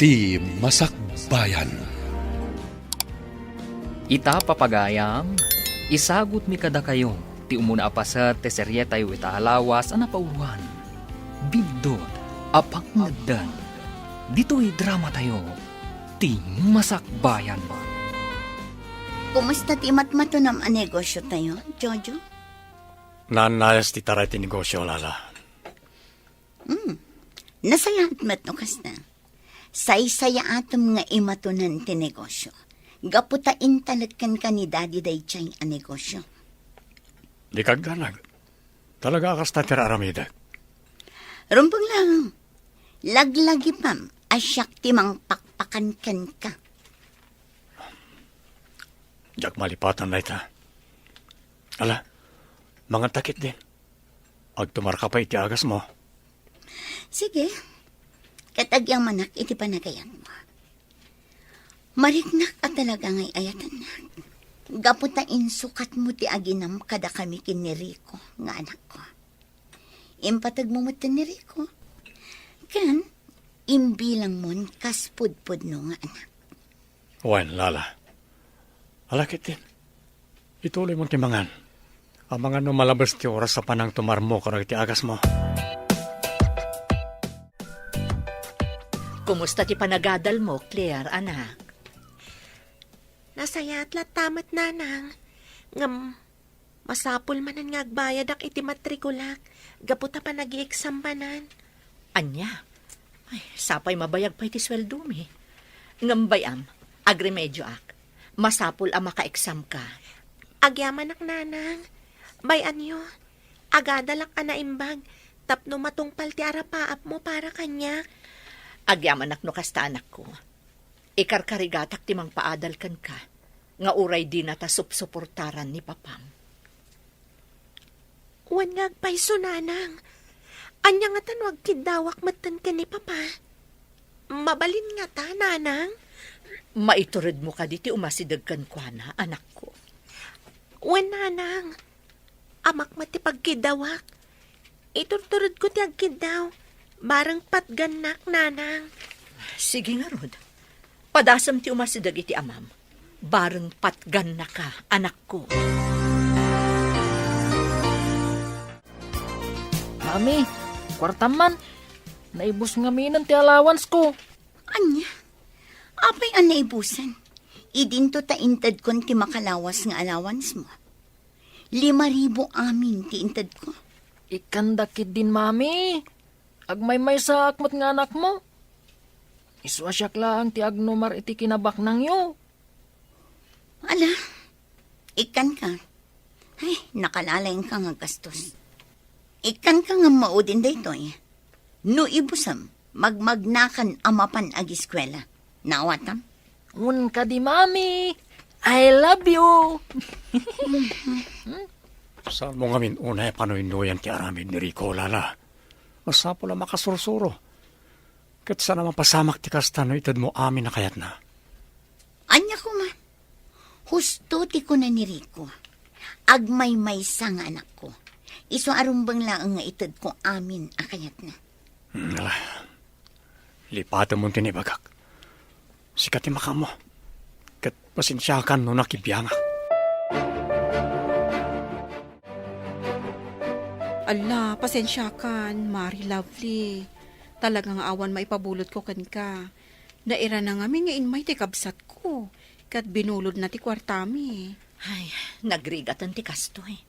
Ti Masakbayan. Ita papagayam, isagot mi kada kayo, ti umuna apasat te serye tayo ita halawas anapauluan. Bindod, apang nagdan. Dito'y drama tayo, ti Masakbayan. Kumusta ti matmatunam ang negosyo tayo, Jojo? Nanayas ti taray ti negosyo, Lala. Nasayaat mat no kasta. Say-saya atom nga imatunan ti negosyo. Gaputain talagkan ka ni Daddy Daychay ang negosyo. Di kag ganag. Talaga akas na tira aramidag. Rumpang lang. Laglagi pam, asyak ti mang pakpakan kan ka. Jak malipatan na ita. Ala, mga takit din. Agtumar ka pa iti agas mo. Sige, katagyang manak iti panagayan mo. Mariknak at talaga ngay ayatan na. Gaputain sukat mo ti aginam kada kami kin ni Rico, nga anak ko. Impatag mo mo ni Rico. Kan, imbilang mon kaspudpud no nga anak. Wan, Lala. Alakit din. Ituloy mong timangan. Ang mga numalabas ti oras sa panang tumar mo karag ti agas mo. Kumusta ti panagadal mo, Claire, anak? Nasayat la tamat nanang. Ngam, masapul manan nga agbayad ak iti matrikulak. Gaputa pa nag-i-exam banan. Anya? Ay, sapay mabayag pa iti sweldo mi. Ngambayam, agremedyo ak. Masapul ang maka-exam ka. Agyaman ak nanang. Bayan nyo. Agadalak ka na imbag. Tapno matungpal ti arapaap mo para kanya. Agyaman ak no kasta anak ko. Ikarkarigatak ti mang paadal kan ka. Nga uray di na ta supsuportaran ni papam. Wan nga agpaiso nanang. Anya nga tanwag kidawak matan ka ni papa. Mabalin nga ta, nanang. Maiturid mo ka diti umasidag kan kwa na, anak ko. Wan nanang. Amak mati pagkidawak. Iturturod ko ti agkidaw. Barang patganak, nanang. Sige nga, Rod. Padasam ti umasidag iti amam. Barang patgan na ka, anak ko. Mami, kwartaman. Naibos nga minan ti allowance ko. Anya, apay ang naibusan. Idinto ta intad kon ti makalawas nga allowance mo. 5,000 amin ti intad ko. Ikandakid din, mami. Agmay-may sa akmat nga anak mo. Iswasyak lang ti agnomar iti kinabak nang yo. Ala, ikan ka. Ay, nakalalayang ka nga gastos. Ikan ka nga maudin dayto eh. No ibusam, magmagnakan amapan ag-eskwela. Nawatam? Un ka di, mami. I love you. Saan mo ngamin unay panuinduyan ti aramid ni Rico, Lala? Masapo lang makasursuro. Kat sana mapasamak ti kastano itad mo amin na kayat na. Anya ko man. Husto ti ko na ni Rico. Agmay-may sa nga anak ko. Iso arumbang lang nga itad ko amin akayat na. Ala, lipatan mo tinibagak. Sikat ti maka mo. Kat pasensyakan no nakibiyanga. Ala, pasensya kan, Mari Lovely. Talagang awan maipabulot ko kan ka. Naira na nga nga inmay ti kabsat ko. Kat binulod na ti kwartami. Ay, nagrigatan ti kastoy.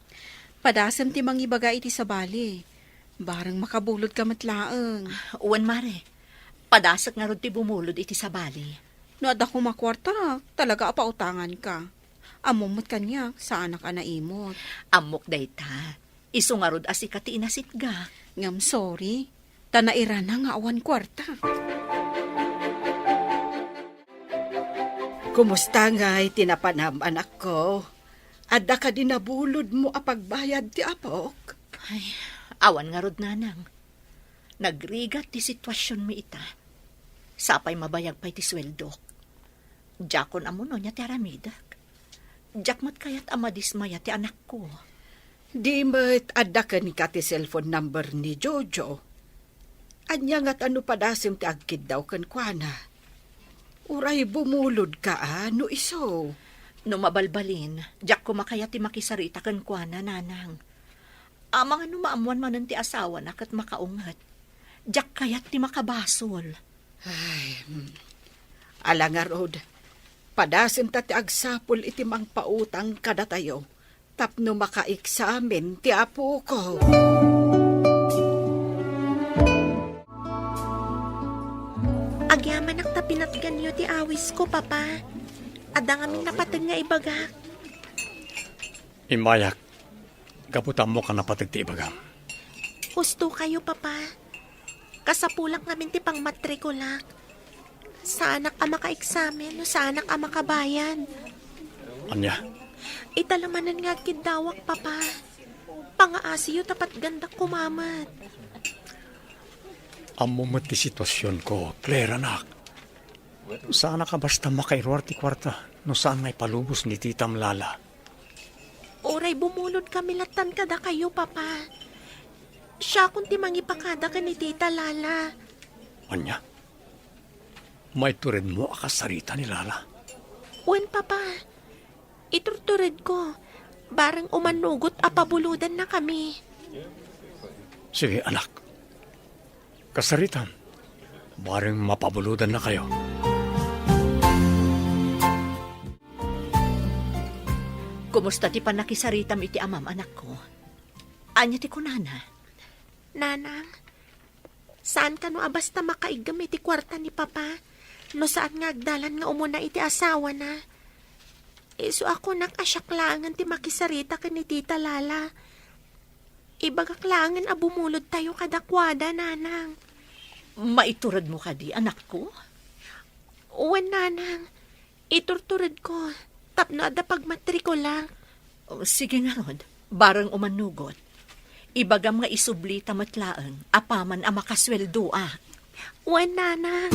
Padasam ti mangibaga iti sa bali. Barang makabulod ka matlaeng. Uwan mare, padasak nga rod ti bumulod iti sa bali. No ada ko makwarta, talaga apautangan ka. Amumot kanya, sa anak na imot. Amok dayta, iso nga rod asika ti inasitga. Ngam sorry, tanaira na nga awan kwarta. Kumusta nga'y tinapanam, anak ko? Adda ka din nabulod mo apagbayad ti apok? Ay, awan nga rod nanang. Nagrigat ti sitwasyon mi ita. Sapay mabayag pa iti sweldok. Jakon amuno niya ti aramidak. Jakmat kayat amadismaya ti anak ko. Di mo't adda ka ni ka ti cellphone number ni Jojo. Anya nga't ano padasim ti agkid daw kan kwa na. Uray bumulod ka no iso. No mabalbalin, jak ko makaya ti makisarita kan kwa na nanang. Amang ano maamuan manan ti asawa na kat makaungat. Jak kayat ti makabasol. Alangarod, padasim ta ti agsapol iti mang pautang kada tayo. Tapno makaiksamin ti apo ko. Agyaman ak tapinatgan niyo ti awis ko, papa. Adang aming napatag nga ibaga. Imayak, gaputan mo ka napatag ti ibagam. Gusto kayo, papa. Kasapulak namin ti pang matrikulak. Sa anak ka maka-examen, sa anak ka makabayan. Anya, Italamanan nga kidawak, papa. Pangaasiyo tapat ganda kumamat. amo mo ti sitwasyon ko, Claire anak. Sana ka basta makairwar ti kwarta, no saan may palubos ni Titam Lala. Oray bumulod kami latan kada kayo, papa. Siya kung ti mangipakada ka ni Tita Lala. Anya, may turid mo akasarita ni Lala. Wen, papa. Iturturid ko. Barang umanugot apabuludan na kami. Sige anak, kasaritan, bareng mapabuludan na kayo. Kumusta ti panakisaritam iti amam anak ko? Anya ti kunana? Nanang, saan ka no abasta makaigam iti kwarta ni papa? No saan nga agdalan nga umuna iti asawa na? Iso ako nakasyaklangan ti makisarita ka ni Tita Lala. Ibagaklangan abumulod tayo kadakwada, nanang. Maiturad mo ka di, anak ko? Uwan, nanang. Iturturad ko. Tapno ada pagmatrikula. O, sige nga rod, barang umanugot. Ibagam nga isubli tamatlaang, apaman ang makasweldo Uwan, nanang.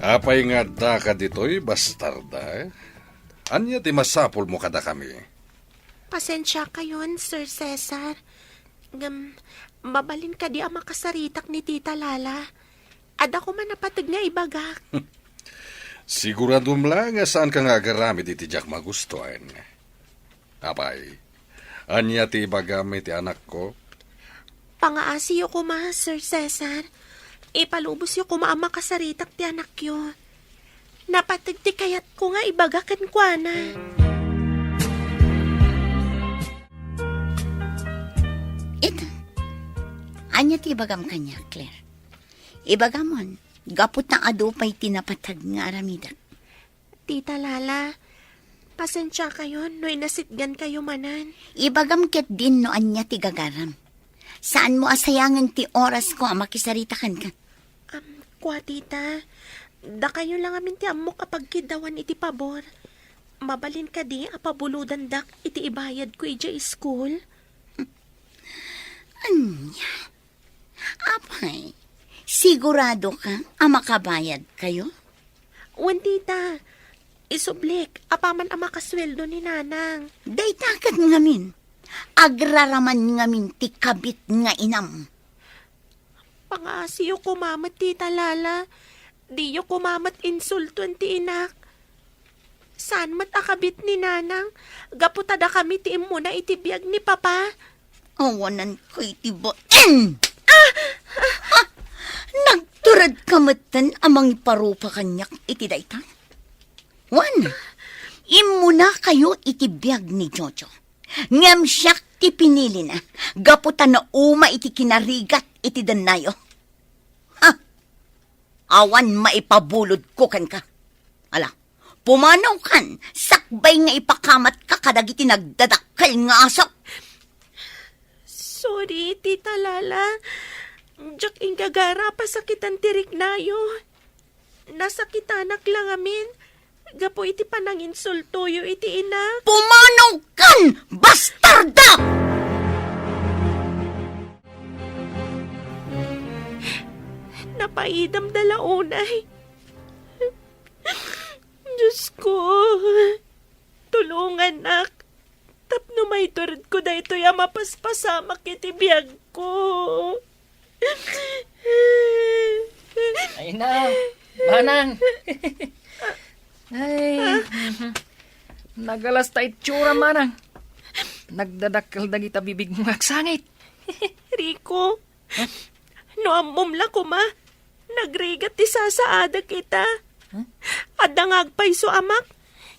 Apay nga da ka dito'y bastarda. Anya ti masapol mo kada kami. Pasensya kayon, Sir Cesar. Mabalin ka di ang makasaritak ni Tita Lala. Ada ko man napatag nga ibagak. Siguradum lang nga saan ka nga agaramid iti jak magustuhan. Apay, anya ti ibagami ti anak ko? Pangaasiyo ko ma, Sir Cesar. Ipalubos yo ko ma ang makasaritak ti anak yo. Napatag ti kayat ko nga ibagakan kwa na. Ito. Anya ti ibagam kanya, Claire. Ibagamon, gapot na adupay tinapatag nga aramidak. Tita Lala, pasensya kayo no inasitgan kayo manan. Ibagam ket din no anya ti gagaram. Saan mo asayangan ti oras ko ang makisaritakan ka? Kwa tita, da kayo lang amin ti amok kapag kidawan iti pabor. Mabalin ka di apabuludan dak iti ibayad ko ija school. Anya? Apay, sigurado ka ang makabayad kayo? Wan tita, isublik, apaman ang makasweldo ni nanang. Daytakat ngamin. Agraraman ngamin ti kabit nga inam. Pangasiyo kumamat, Tita Lala. Di yo kumamat insulton ti inak. Saan mat akabit ni nanang? Gaputada kami ti muna itibiyag ni papa. Awanan ko itibo. Nagturad kamatan amang iparupa kanyak iti dayta. Wan, imuna kayo itibiyag ni Jojo. Ngam siyak ti pinili na. Gaputan na uma iti kinarigat iti danayo. Ha? Awan maipabulod ko kan ka. Ala, pumanaw kan, sakbay nga ipakamat ka kadag iti nagdadakkel nga aso. Sorry, Tita Lala. Diyak ingagara pa sakitan tirik nayo. Nasakitanak lang amin. Gapo iti pananginsultoyo iti ina. Pumanaw kan, bastarda! Napaidam dalaunay. Diyos ko. Tulungan, nak. Tapno may turad ko da ito yung mapaspasamak iti biyag ko. Ina, manang. Ay, nagalas ta itsura, manang. Nagdadakkel dagita bibig mo agsangit. Rico, no amumla ko ma, nagrigat ti sasaada kita. Adangag pa'y so amak,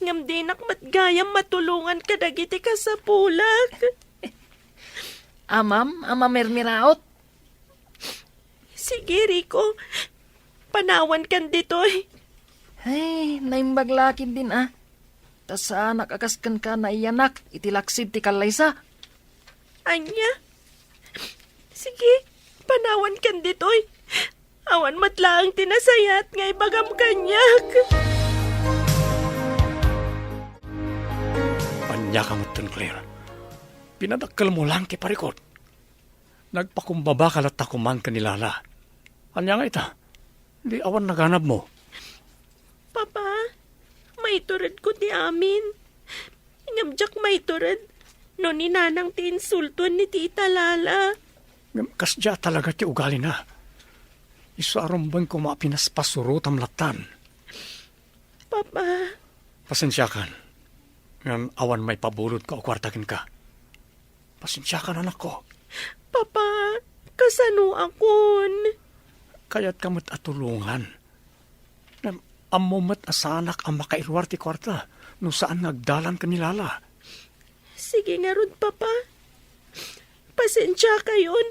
ngam dinak matgayam matulungan ka dagiti ka sa pulag. Amam, mermiraot. Sige, Rico, panawan kan ditoy. Ay, naimbaglakin din ah. Tas anak akaskan ka na iyanak, itilaksid ti kalaysa. Anya? Sige, panawan kan ditoy. Awan matlaang tinasayat ngay bagam kanyak. Anya ka mo't Claire. Pinadakkel mo lang ti parikot. Nagpakumbaba ka lat takuman kanilala. Anya nga ita, di awan naganap mo. Papa, may turad ko ti amin. Ingamjak may turad. No ni nanang ti insultuan ni Tita Lala. Kasya talaga ti ugali na. Isarumbang ko mapinaspasurutam latan. Papa, Pasensya kan. Ngam awan may pabulod ka o kwartakin ka. Pasensya kan anak ko. Papa, kasano akon? Kaya't kamot atulungan. Ngam amumat asanak ang makairwar ti kwarta no saan nagdalan kanilala. Sige nga ron, Papa. Pasensya kayon.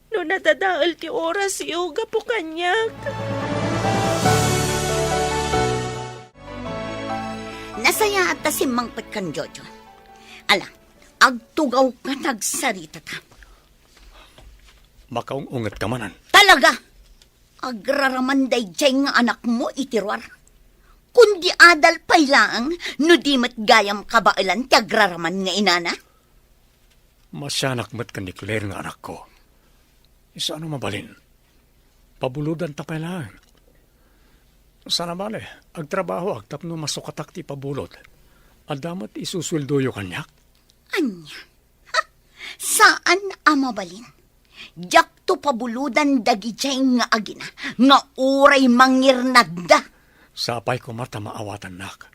No nadadaal ti oras yoga po kanyak. Nasaya at simangpat kan Jojo. Ala, agtugaw ka nagsarita ta. Makaungungat ka manan. Talaga! Agraramanday jay nga anak mo itirwar. Kundi adal pay lang, no di mat gayam kabailan ti agraraman nga inana. Masyanak mat ka ni Claire nga anak ko. Isa ano mabalin? Pabuludan ta pay lang. Sana bale, agtrabaho agtapno masukatak ti pabulod. Adamat isusweldoyo kanyak. Anya? Ha? Saan amabalin? Jak to pabuludan dagi jay nga agina, nga uray mangirnagda. Sapay ko mata maawatan nak.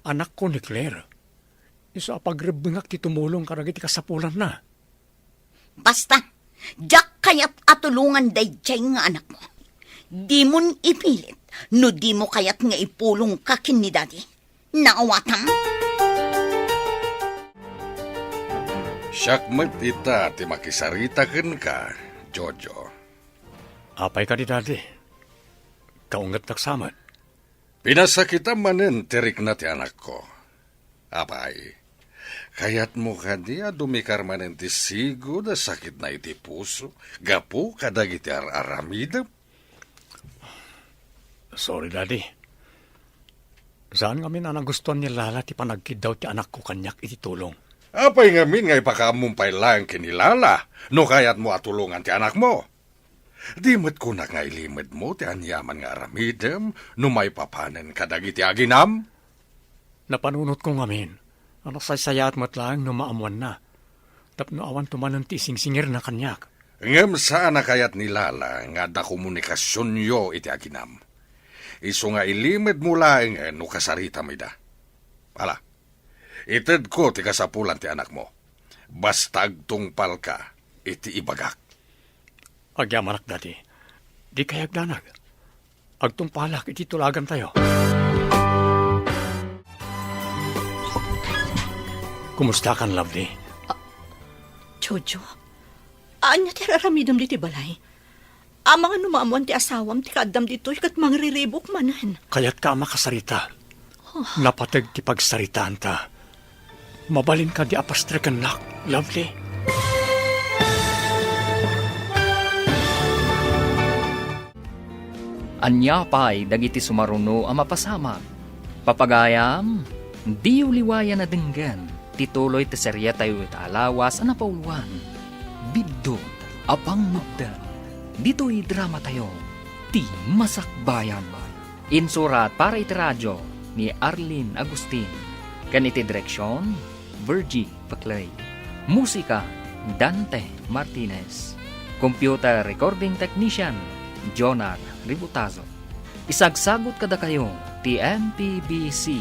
Anak ko ni Claire. Isa pagrebengak ti tumulong karagiti kasapulan na. Basta, jak kayat atulungan day jay nga anak mo. Di mon ipilit, no di mo kayat nga ipulong ka kin ni daddy. Naawatan? Siyakmat ita ti makisaritaken ka, Jojo. Apay ka di dati. Kaungat naksaman. Pinasakita manen tirik na ti anak ko. Apay, kayat mo ka diya dumikar manen ti sigo da sakit na iti puso, gapu kadagiti aramidam. Sorry, Daddy. Saan kami na nagustuhan ni Lala ti panagkid daw ti anak ko kanyak iti tulong? Apay ngamin ngay pakamumpay lang kinilala, no kayat mo atulungan ti anak mo. Di mo't kunak nga ilimid mo ti anyaman nga aramidam, no may papanen kadagiti aginam. Napanunot ko ngamin. Ano saysayat mo't lang no maamuan na. Tapno awan tumanan ti singsingir na kanyak. Ngam saan na kayat nilala nga da komunikasyon yo iti aginam. Iso nga ilimid mo lang no kasarita mo da. Ala, ited ko ti kasapulan ti anak mo. Basta agtungpal ka, iti ibagak. Agyamanak, Daddy. Di kayag danag. Agtungpalak iti tulagan tayo. Kumusta kan, lovely? Jojo, anya ti raramidam diti balay? Amang numaamuan ti asawam ti kaadam dito kat mangriribok manan. Kaya't ka makasarita. Napatag ti pagsaritaan ta. Mabalin ka di apastrekan nak, lovely. Anya pa'y dagiti sumaruno ang mapasamag. Papagayam, di uliwayan na denggan. Tituloy ti serya tayo alawas ang napauluan. Biddo, apang mugdan. Dito'y drama tayo, ti Masakbayan. Insurat para iti radyo ni Arlene Agustin. Ganiti direksyon, Virgie Paclay. Musika, Dante Martinez. Computer recording technician, Jonar Ributazo. Isagsagot kada kayo ti MPBC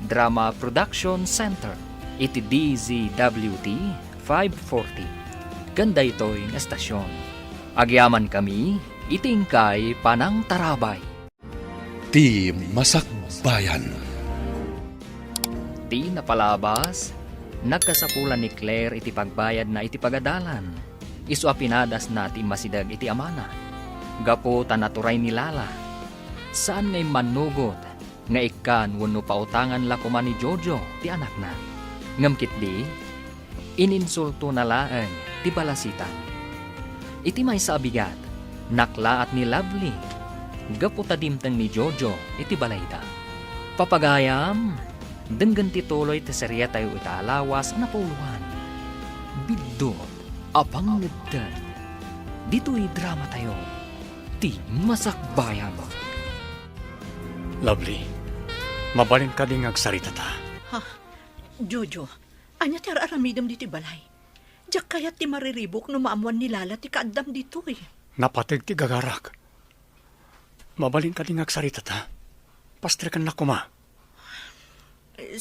Drama Production Center iti DZWT 540. Ganda ito'y estasyon. Agyaman kami itingkay Panang Tarabay. Ti Masakbayan. Ti napalabas, nagkasapulan ni Claire iti pagbayad na iti pagadalan. Isu apinadas na ti masidag iti amana. Gapo tanaturay ni Lala. Saan ngay manugot nga ikan wano pautangan lakuman ni Jojo ti anak na. Ngamkit di, ininsulto na laeng ti balasitan. Iti may saabigat, naklaat ni Lovely. Gapo tadimtang ni Jojo iti balayda. Papagayam, denggan ti tuloy ti serya tayo italawas na pauluan. Biddo, apang ngeddan. Dito'y drama tayo. Ti Masakbayan. Lovely, mabalin ka din agsarita ta. Ha? Jojo, anya ti aramidam diti balay. Diyak kaya ti mariribok no maamuan ni Lala ti kaadam dito eh. Napateg ti gagarak. Mabalin ka din agsarita ta. Pastre kan na kuma.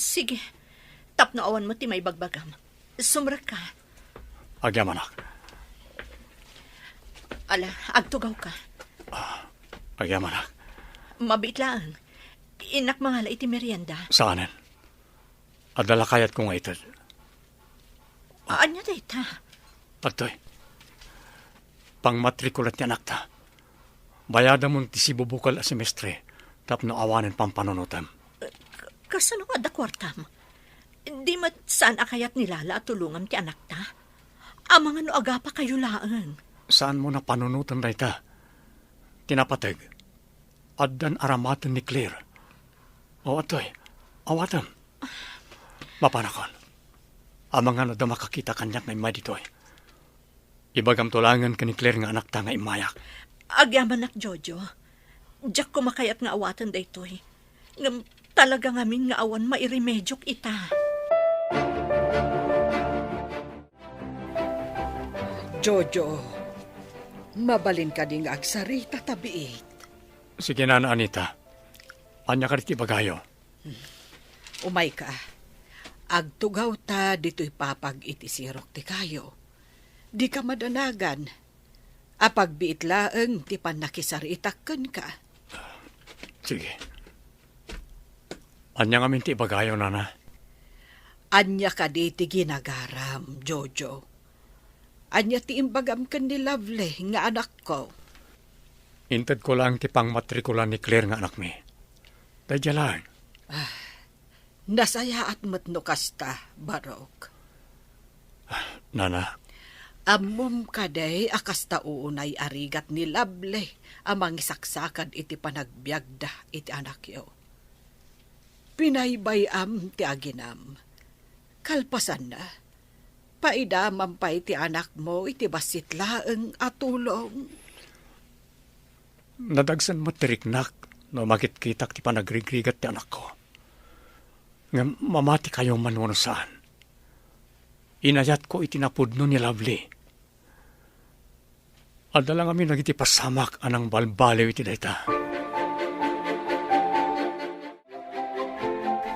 Sige, tapno awan mo ti may bagbagam. Sumra ka. Agyamanak. Ala, agtugaw ka. Agyamanak. Mabitlaan. Inak mga iti merienda. Saanen? Adala kayat ko nga itad. Anya dayta? Pagtoy. Pangmatrikulat ni anak ta. Bayada mo ti sibubukal a semestre. Tapno awanen pampanonotam. Kasano nga da kwartam? Di mat saan akayat ni Lala at tulungam ti anak ta? Amang ano aga pa kayo laan. Saan mo na panunutan na ita? Tinapateg. Addan aramatan ni Claire. O atoy, awatan. Mapanakon. Amang ano da makakita kanyak na imay ditoy. Ibagam tulangan ka ni Claire nga anak ta nga imayak. Agyaman nak Jojo. Diyak kumakayat nga awatan da itoy. Ngam talaga ngamin nga awan mairimedyok ita. Jojo, mabalin ka ding agsarita tabiit. Sige na Anita. Anya ka rin bagayo. Umay ka. Agtugaw ta dito'y papag iti sirok ti kayo. Di ka madanagan. Apagbiit laeng ti panakisaritakken ka. Sige. Anya nga minti bagayo, nana. Anya ka di ti ginagaram, Jojo. Anya ti imbagam ken ni Lovely nga anak ko. Inted ko lang ti pangmatrikulan ni Claire nga anak mi. Dadya lang. Nasaya at matno kasta, Barok. Nana, Amom kaday akasta uunay arigat ni Lovely amang isaksakan iti panagbiagda iti anak yo. Pinaybayam ti aginam. Kalpasan na. Paidamam pa iti anak mo iti basit laeng atulong. nadagsan matiriknak no makitkitak ti panagrigrigat ti anak ko. Nga mamati kayo manwano saan. Inayat ko itinapudno ni Lovely. Adala kami nagiti pasamak anang balbalew iti dayta.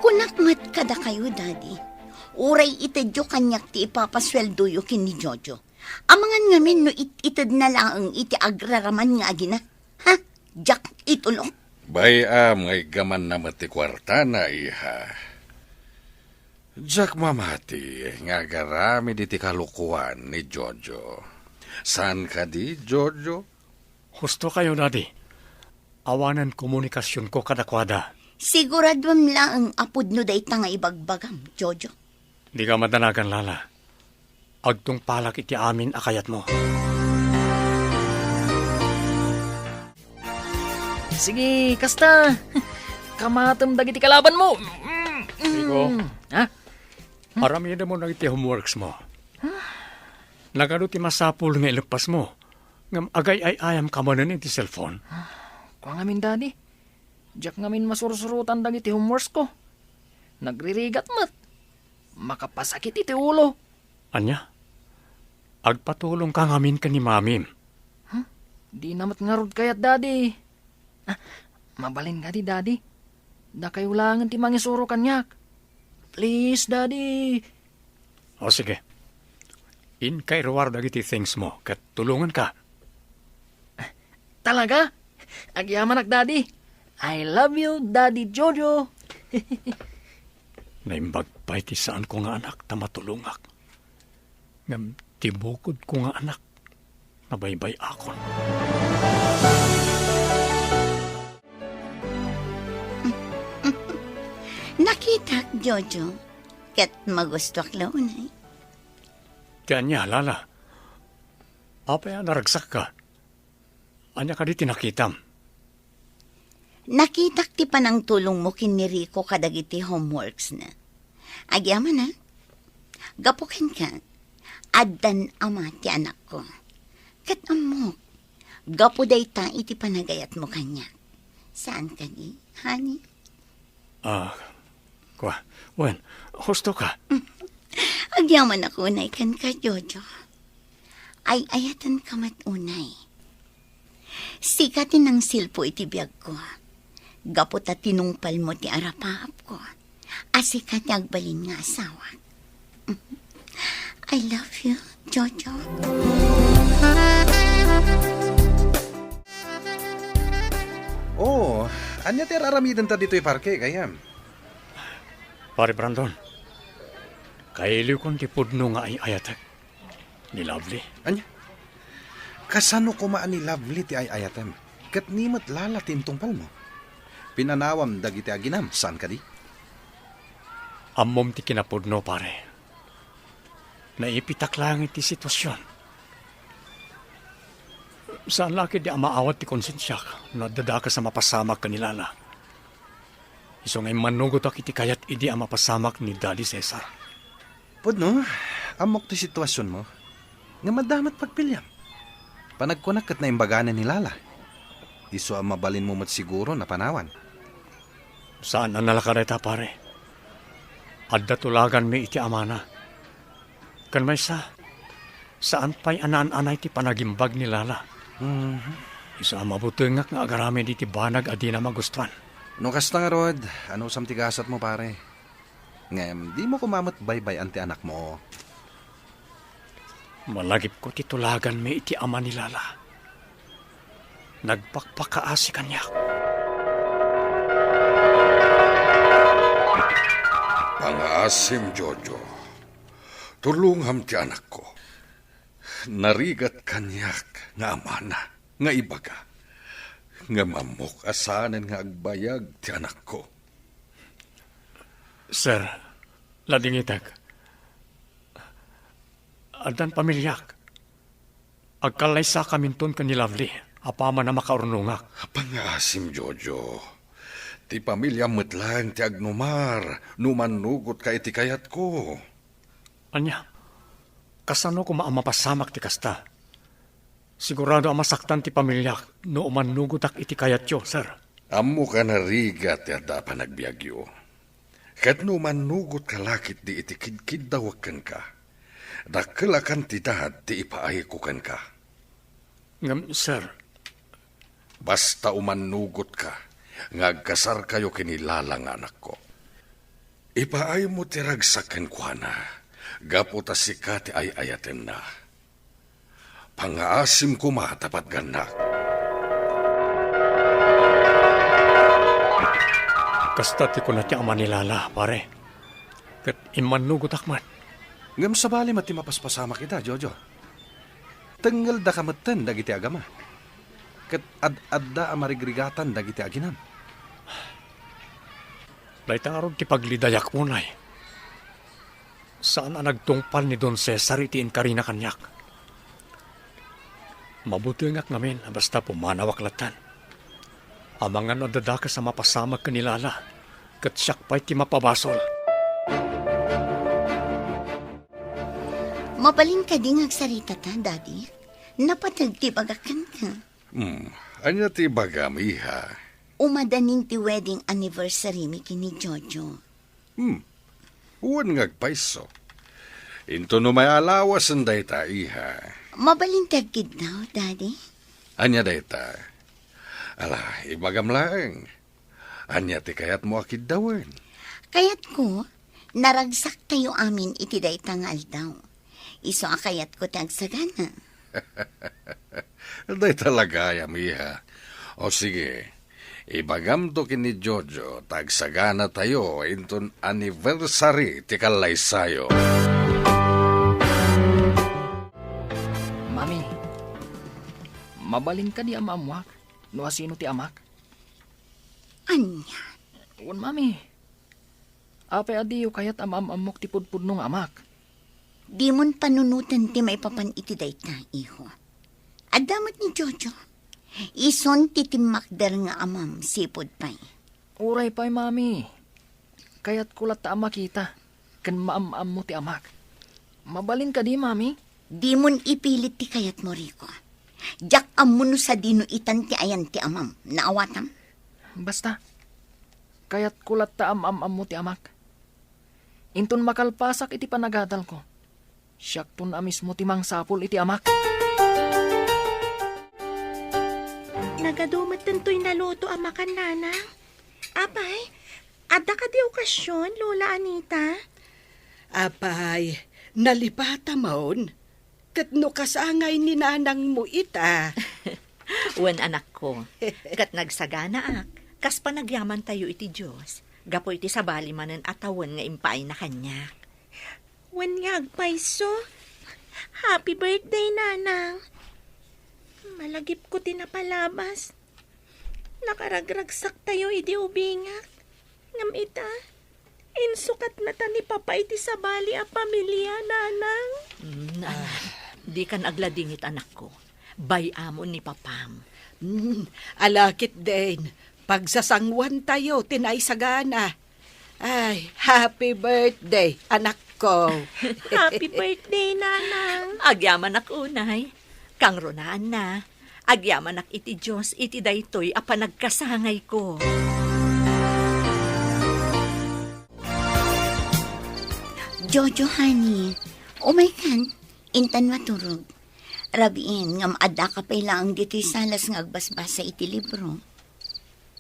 Kunakmat kada kayo, Daddy. Uray itadyo kanyak ti ipapasweldo yo kin ni Jojo. Amangan ngamin no itad na lang iti agraraman nga agina. Ha? Jack itulong. Bayam ngay gaman na mati kwarta na iha. Jack mamati nga garami di ti kalukuan ni Jojo. San ka di, Jojo? Husto kayo, Daddy. Awanan komunikasyon ko kadakwada. Siguradwam lang ang apod no dayta nga ibagbagam, Jojo. Di ka madanagan, Lala. Agtong palak iti amin akayat mo. Sige, kasta. Kamatam dagiti kalaban mo. Rico, Ha? aramida mo na iti homeworks mo. Nagano ti masapul nga ilupas mo. Ngam agay ay ayam kamanan iti cellphone. Kung ngamin, Daddy. Diyak ngamin masursurutan dagiti homeworks ko. Nagririgat mat. Makapasakit iti ulo. Anya? Agpatulong ka ngamin ka ni Mamim. Di namat ngarod kayat, Daddy. Mabalin ka di, Daddy. Da kayo langan ti mangisuro kanyak. Please, Daddy. O sige. In kay reward dagiti things mo, kat tulungan ka. Talaga? Agyaman Daddy. I love you, Daddy Jojo. Naimbag pa'y ti saan ko nga anak ta matulungak. Ngam tibukod ko nga anak na baybay akon. Nakita, Jojo. Kat magusto ak launay. Tiyan niya, Lala. Apaya naragsak ka. Anya ka di tinakitam. Nakitak ti panang tulong mo kin ni Rico kadagiti homeworks na. Agyaman na. Gapukin ka. Addan ama ti anak ko. Kat amok. Gapo day ta iti panagayat mo kanya. Saan ka ni, honey? Wen, husto ka. Agyaman ako unay kan ka, Jojo. Ay ayatan ka unay. Sikatin ng silpo iti biyag ko. Gapot at tinungpal mo ti arapaap ko. Asikat agbalin nga asawa. I love you, Jojo. Oh, anya ti aramidan ta dito'y parke, kayam. Pare Brandon, kailiw kong tipudno nga ay ayatak. Ni Lovely. Anya? Kasano kumaan ni Lovely ti ay ayatem? Kat nimat lala tintungpal mo. Pinanawam dagiti aginam, saan ka di? Ammom ti kinapudno, pare. Naipitak lang iti sitwasyon. Saan laki di amaawat ti konsensyak na dadaka sa mapasamak kanilala. Iso ngay manugot ak iti kayat idi ang mapasamak ni Daddy Cesar. Pudno, amok ti sitwasyon mo. Nga madamat pagpilyam. Panagkunak na imbaganan ni Lala. Iso ang mabalin mo siguro na panawan. Saan ang nalakareta, pare? Adda tulagan mi iti amana. Kan may saan pa'y anaan-anay ti panagimbag ni Lala. Iso ang mabutungak nga agarami di ti banag adi na magustuhan. No kasta nga Rod, ano sam tigasat mo pare? Ngem, di mo kumamot baybay anti anak mo. Malagip ko ti tulagan mi iti ama ni Lala. Nagpakpakaasi kanya. Pangaasim, Jojo. Tulungham ti anak ko. Narigat kanyak nga amana, nga ibaga. Nga mamok asanan nga agbayag ti anak ko. Sir, ladingitag. Adan pamilyak. Agkalaysa kaminton ka ni Lovely. Apama na makaurnungak. Pangaasim, Jojo. Ti pamilya metlang ti agnumar. Numanugot ka iti kayat ko. Anya, kasano ko maamapasamak ti kasta? Sigurado ang masaktan ti pamilyak no umanugutak iti kayat yo, sir. Amo ka narigat ti adda pa nagbiagyo. Kat numanugot ka lakit di iti kidkidawakan ka. Dakalakan ti dahad ti ipaayikukan ka. Ngam, sir. Basta umanugot ka, ngagkasar kayo kinilalang anak ko. Ipaay mo ti ragsaken kwa na, gaputa si ka ti ay ayaten na. Pangaasim ko matapat ganak. Kasta ti ko na ti ama ni Lala, pare. Kat imanugot akman. Ngam sabali mati mapaspasama kita, Jojo. Tenggal da kameten dagiti agama. Kat ad-adda amarigrigatan dagiti aginam. Laitang arod ti paglidayak munay. Saan ang nagtungpal ni Don Cesar iti inkarina kanyak? Mabuti ngak ngamin basta pumanawaklatan. Amangan nadadaka sa mapasamag kanilala. Kat siyak pa'y ti mapabasol. Mabalin ka di ngagsarita ta, Daddy. Napatagtibagakan ka. Anya ti bagami ha? Umadaning ti wedding anniversary mi kini Jojo. Uwan ngagpaiso. Into no may alawas ang day ta iha. Mabalin tagkid daw, Daddy. Anya dayta. Ala, ibagam lang. Anya ti kayat mo akid dawen. Kayat ko, naragsak tayo amin iti daytang aldaw. Iso akayat ko tagsagana. Day talaga, yamiha. O sige, ibagam to kini Jojo, tagsagana tayo inton anniversary ti kalaysayo. Mami, mabalin ka di amamwak. No asino ti amak? Anya, Uwan, mami. Apay adiyo kayat amamok ti pudpudnong amak. di mon panunutan ti may papan iti dayta, iho. Adamat ni Jojo. Ison ti timakder nga amam, sipod pa'y. Uray pa'y, mami. Kayat kulat ta amak kita. Kan maam mo ti amak. Mabalin ka di, mami. Di mon ipilit ti kayat mo, Rico. Jak amuno sa dino itan ti ayan ti amam. Naawatam? Basta. Kayat kulat ta am mo ti amak. Inton makalpasak iti panagadal ko. Siyak tun amis mo ti mangsapul iti amak. Nagadumat tanto'y naluto ang makanana. Apay, adda ka di okasyon, Lola Anita? Apay, nalipata maon. Kat no kasangay ni nanang mo ita. Wen anak ko, kat nagsagana ak, kas panagyaman tayo iti Diyos. Gapo iti sabali manen atawan nga impay na kanya. Wen nga agpayso. Happy birthday, nanang. Malagip ko tinapalabas. Nakaragragsak tayo iti ubingak. Ngam ita, insukat na ta ni Papa iti sabali a pamilya, nanang. Anak, di kan agladingit anak ko. Bayamon ni Papam. Alakit din. Pagsasangwan tayo, tinaysagana. Ay, happy birthday, anak ko. Happy birthday, nanang. Agyaman ak unay. Kang runaan na. Agyaman ak iti Diyos, iti daytoy a panagkasangay ko. Jojo, honey. Umaykan, intan maturog. Rabiin, ngam adda ka pa'y lang dito'y salas nga agbasbasa iti libro.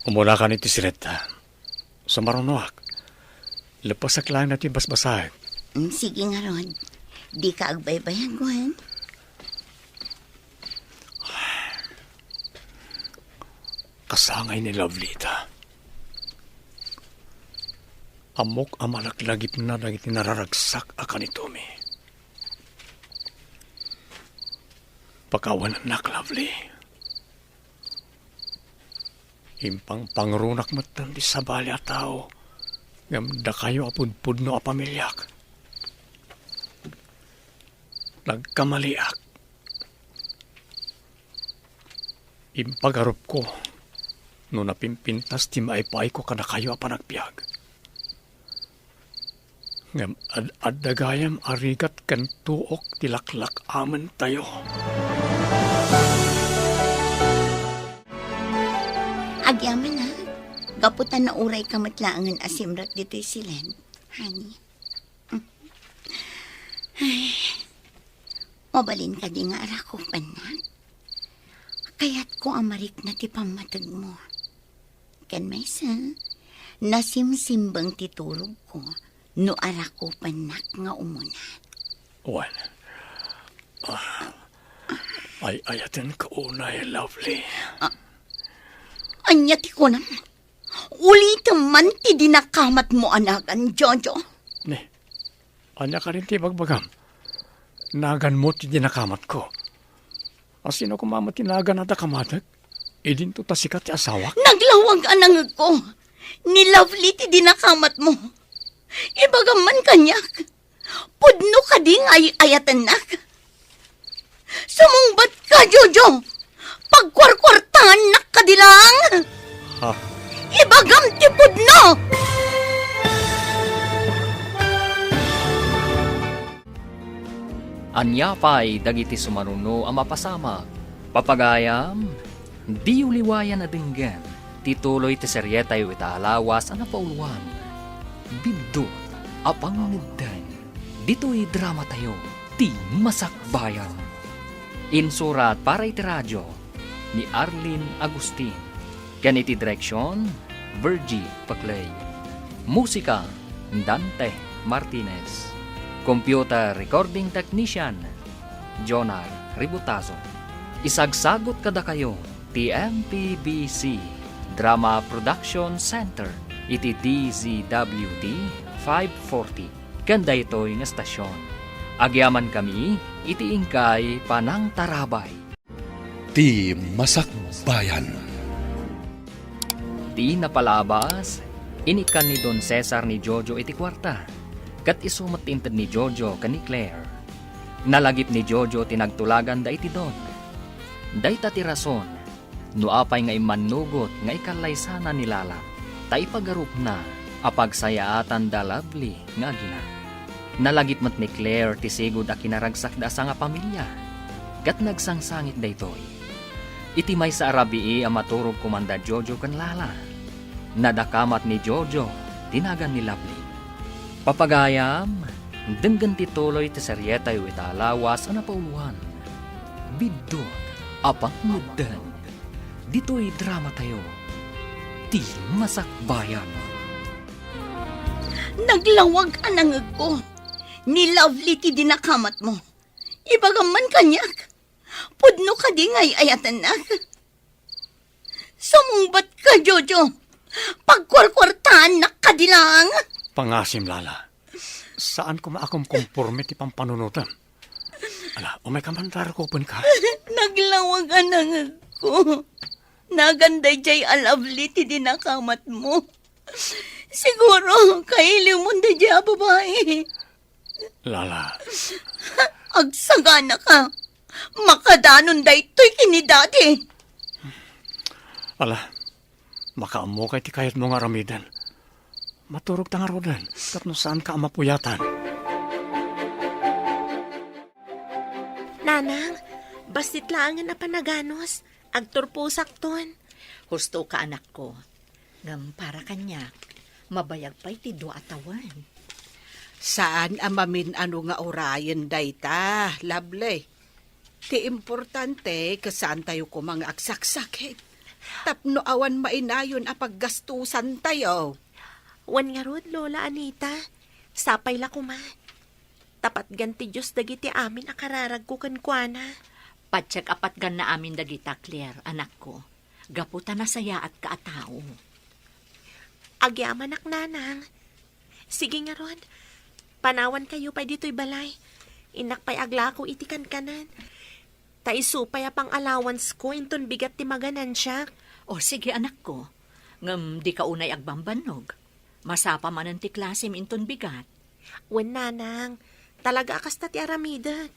Umula ka niti sireta. Sa marunuak. Lepasak lang natin basbasahin. Sige nga, Rod. Di ka agbaybayan, Gwen. Kasangay ni Lovelita. Amok amalaklagip na dagiti nararagsak akan itumi. Pakawan anak, Lovely. Impang pangrunak matan di sabali a tao. Ngamda kayo apudpud no a pamilyak. Nagkamaliak. Impagarup ko. No napimpintas ti maipay ko kada kayo a panagpiag. Ngam ad-adagayam arigat kan tuok tilaklak aman tayo. Agyaman na. Gaputan na uray kamatlaangan asimrat dito'y silen. Honey. Ay, mabalin ka di nga arakupan na. Kaya't ko amarik na ti pamatag mo. Kan may sa, nasimsimbang titulog ko, no arakupan nak nga umuna. Wan. Ay ayatin ka unay, Lovely. Anya ti ko naman. Ulit man ti dinakamat mo anakan, Jojo. Ne, anya ka rin ti bagbagam. Nagan mo ti dinakamat ko. Asino kumamat ti nagan at akamatag? Idin to tasikat ti asawak? Naglawag anang ko. Ni Lovely ti dinakamat mo. Ibagaman kanyak. Pudno ka ding ayatan nak. Sumungbat ka, Jojo. Pagkwarkwartahan nak ka dilang. Ha? Ibagam ti pudno. Anya pa'y dagiti sumaruno ang mapasama. Papagayam, di uliwayan na dinggan. Tituloy ti seryetayo italawas ang napauluan. Bindot, apang nagdan. Dito'y drama tayo, ti masakbayan. Insurat para iti radyo, ni Arlene Agustin. Ganiti direksyon, Virgie Paclay. Musika, Dante Martinez. Computer Recording Technician, Jonar Ributazo. Isagsagot kada kayo, TMPBC Drama Production Center, iti DZWD 540. Kanda ito'y nga stasyon. Agyaman kami, iti ingkay Panang Tarabay. Ti Masakbayan. Di napalabas, inikan ni Don Cesar ni Jojo iti kwarta. Kat isumat intad ni Jojo kani Claire. Nalagip ni Jojo tinagtulagan da iti Don. Day ti rason, nuapay nga imanugot nga ikalay sana ni Lala. Tay pagarup na, apagsayaatan da Lovely nga gina. Nalagip mat ni Claire ti sigod a kinaragsak da sa nga pamilya. Kat nagsangsangit da itoy. Iti may sa arabii a maturog kumanda Jojo kan Lala. Nadakamat ni Jojo, tinagan ni Lovely. Papagayam, denggan tituloy ti seryeta yu italawas a napauluhan. Bidot, apang mudan. Dito'y drama tayo. Ti Masakbayan. Naglawag anang ko. Ni Lovely ti dinakamat mo. Ibagaman kanyak. Pudno ka di ngay ayatan na. Sumungbat ka, Jojo. Pagkwarkwartaan na kadilang. Pangasim, Lala. Saan ko maakom kumporme ti pampanunutan? Ala, umay kamantar ko pun ka. Naglawag anang ko. Naganday jay a Lovely ti dinakamat mo. Siguro, kailiw mo na jay babae. Lala, Agsagana ka. Makadanon da ito'y kinidati. ala, makaamo kay ti kayat mo nga ramidan. Maturog ta nga rodan, tapno saan ka amapuyatan? Nanang, bastit lang na panaganos. Agturpusak ton. Husto ka anak ko. Ngam para kanyak, mabayag pa'y ti do atawan. Saan amamin ano nga orayan dayta, Lovely? Ti importante kasaan tayo ko mga agsaksakit. Tapno awan mainayon a paggastusan tayo. Wan nga rod, Lola Anita. Sapay la kuma. Tapat ganti Diyos dagiti amin akararag ko kankwana. Patsag apat gan na amin dagita, Claire, anak ko. Gaputa na saya at kaatao. Agyaman ak nanang. Sige nga rod. Panawan kayo pa dito'y balay. Inak pa'y agla ko itikan kanan. Taisupay apang allowance ko inton bigat ti maganan siya. O sige, anak ko. Ngam di ka unay agbambanog. Masapa man ang ti klase minton bigat. Wen nanang, talaga akas ti aramidag.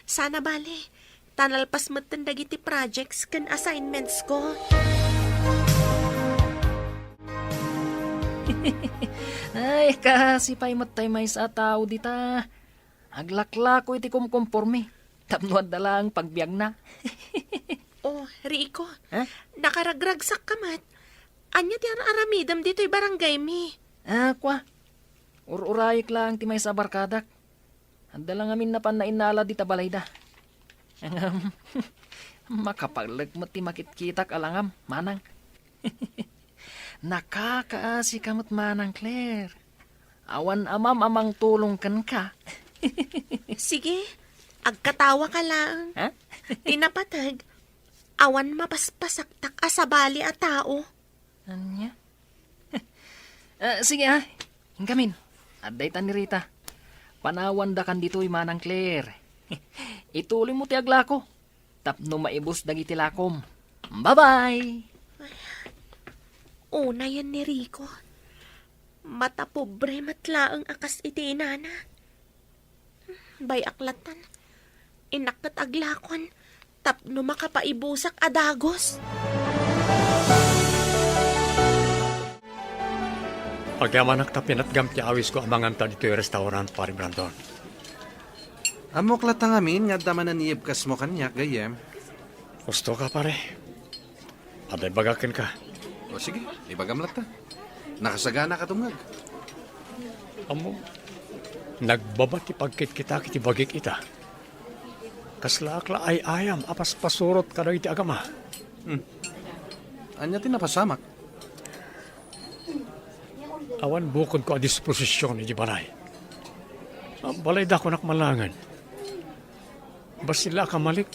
Sana bale, tanalpas matan dagiti projects kan assignments ko. Ay, kasi pa'y matay may sa tao dita. Aglakla ko iti kumkumporme. Tapnuad na lang pagbiag na. Oh, Rico, Ha? nakaragragsak ka mat. Anya ti aramidam dito'y barangay mi. Kwa. Ururayik lang ti may sa barkadak. Handa lang amin na panainala dita balayda. Makapaglag ti makitkitak alangam, manang. Nakakaasi kamot manang, Claire. Awan amang tulong kan ka. Sige, agkatawa ka lang. Ha? Tinapatag, awan mapaspasaktak asabali a tao. Anya? Sige ha, hingkamin. Aday ta ni Rita. Panawan da kan dito'y manang Claire. Ituloy mo ti aglako. Tapno maibos dagiti lakom. Bye-bye! Una yan ni Rico. Mata pobre matlaang akas iti inana. Bay aklatan. Inakot aglakon. Tapno makapaibusak adagos. Agyaman ak tapin at gamti awis ko amangan ta dito'y restaurant, pari Brandon. Amok latang amin, nga daman na niyibkas mo kanyak, gayem. Gusto ka, pare. Aday bagakin ka. O sige, ibagam lata. Nakasagana ka tungag. Amo, nagbabati pagkit kita kiti bagik ita. Kaslakla ay ayam, apas pasurot ka daw iti agama. Anya tinapasamak. Awan bukod ko a disposisyon ni Balay. Balay da ko nakmalangan. Bas sila kamalik.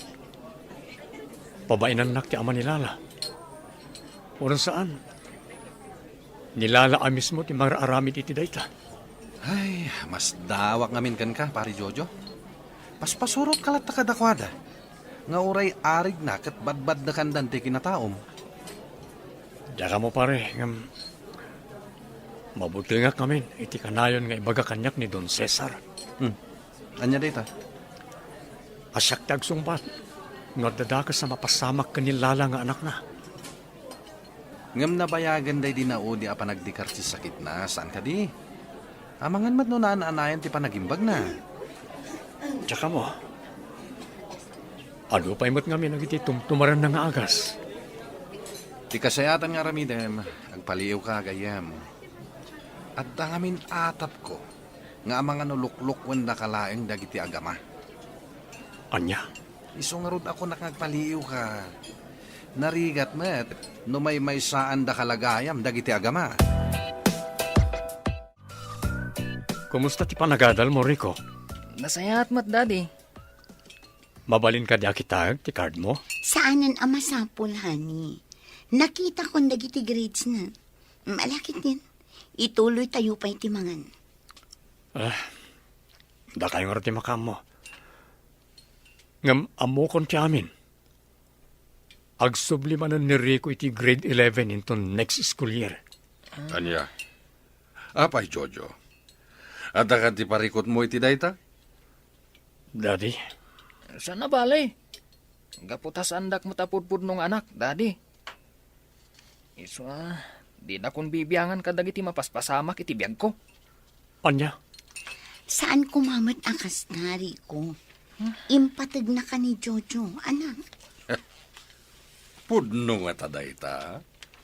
Pabainan nak ti ama nilala. Oran saan? Nilala mismo ti mararamid iti dayta. Ay, mas dawak ngamin kan ka, pari Jojo. Paspasurot kalat ta kadakwada. Nga uray arig na kat badbad na kandan ti kinataom. Diya ka mo pare, mabuti nga kami, iti kanayon nga ibaga kanyak ni Don Cesar. Anya dita? Asyak tagsumbat, nga dadakas sa mapasamak kanilala nga anak na. Ngam nabayagan day dinaudi a panagdikar si sakit na, saan ka di? Amangan mat no naan-anayan ti panagimbag na. Diya ka mo, ano pa imot nga nagiti tumtumaran na nga agas. Ti kasayatan nga ramidem, agpaliw ka gayam. At dangamin atap ko, nga mga nulukluk wanda kalaeng dagiti agama. Anya? Isungarod ako nakagpaliw ka. Narigat met, no may saan da kalagayam dagiti agama. Kumusta ti panagadal mo, Rico? Nasayat mat, Daddy. Mabalin ka di akitag ti card mo? Saanan ang masapul, honey? Nakita ko dagiti grades na. Malakit din. Ituloy tayo pa itimangan. Da kayo nga ti makam mo. Ngam amo kon ti amin. Agsublimanan ni Rico iti grade 11 into next school year. Anya? Apay, Jojo. At ka ti parikot mo iti dayta? Daddy, Sana balay. Gaputas andak mo tapudpud nung anak, Daddy. Iswa, di na kun bibiyangan ka dagiti mapaspasamak iti biyag ko. anya? Saan kumamat akas na, Rico? Impatag na ka ni Jojo, anak. Pudno nga ta dayta.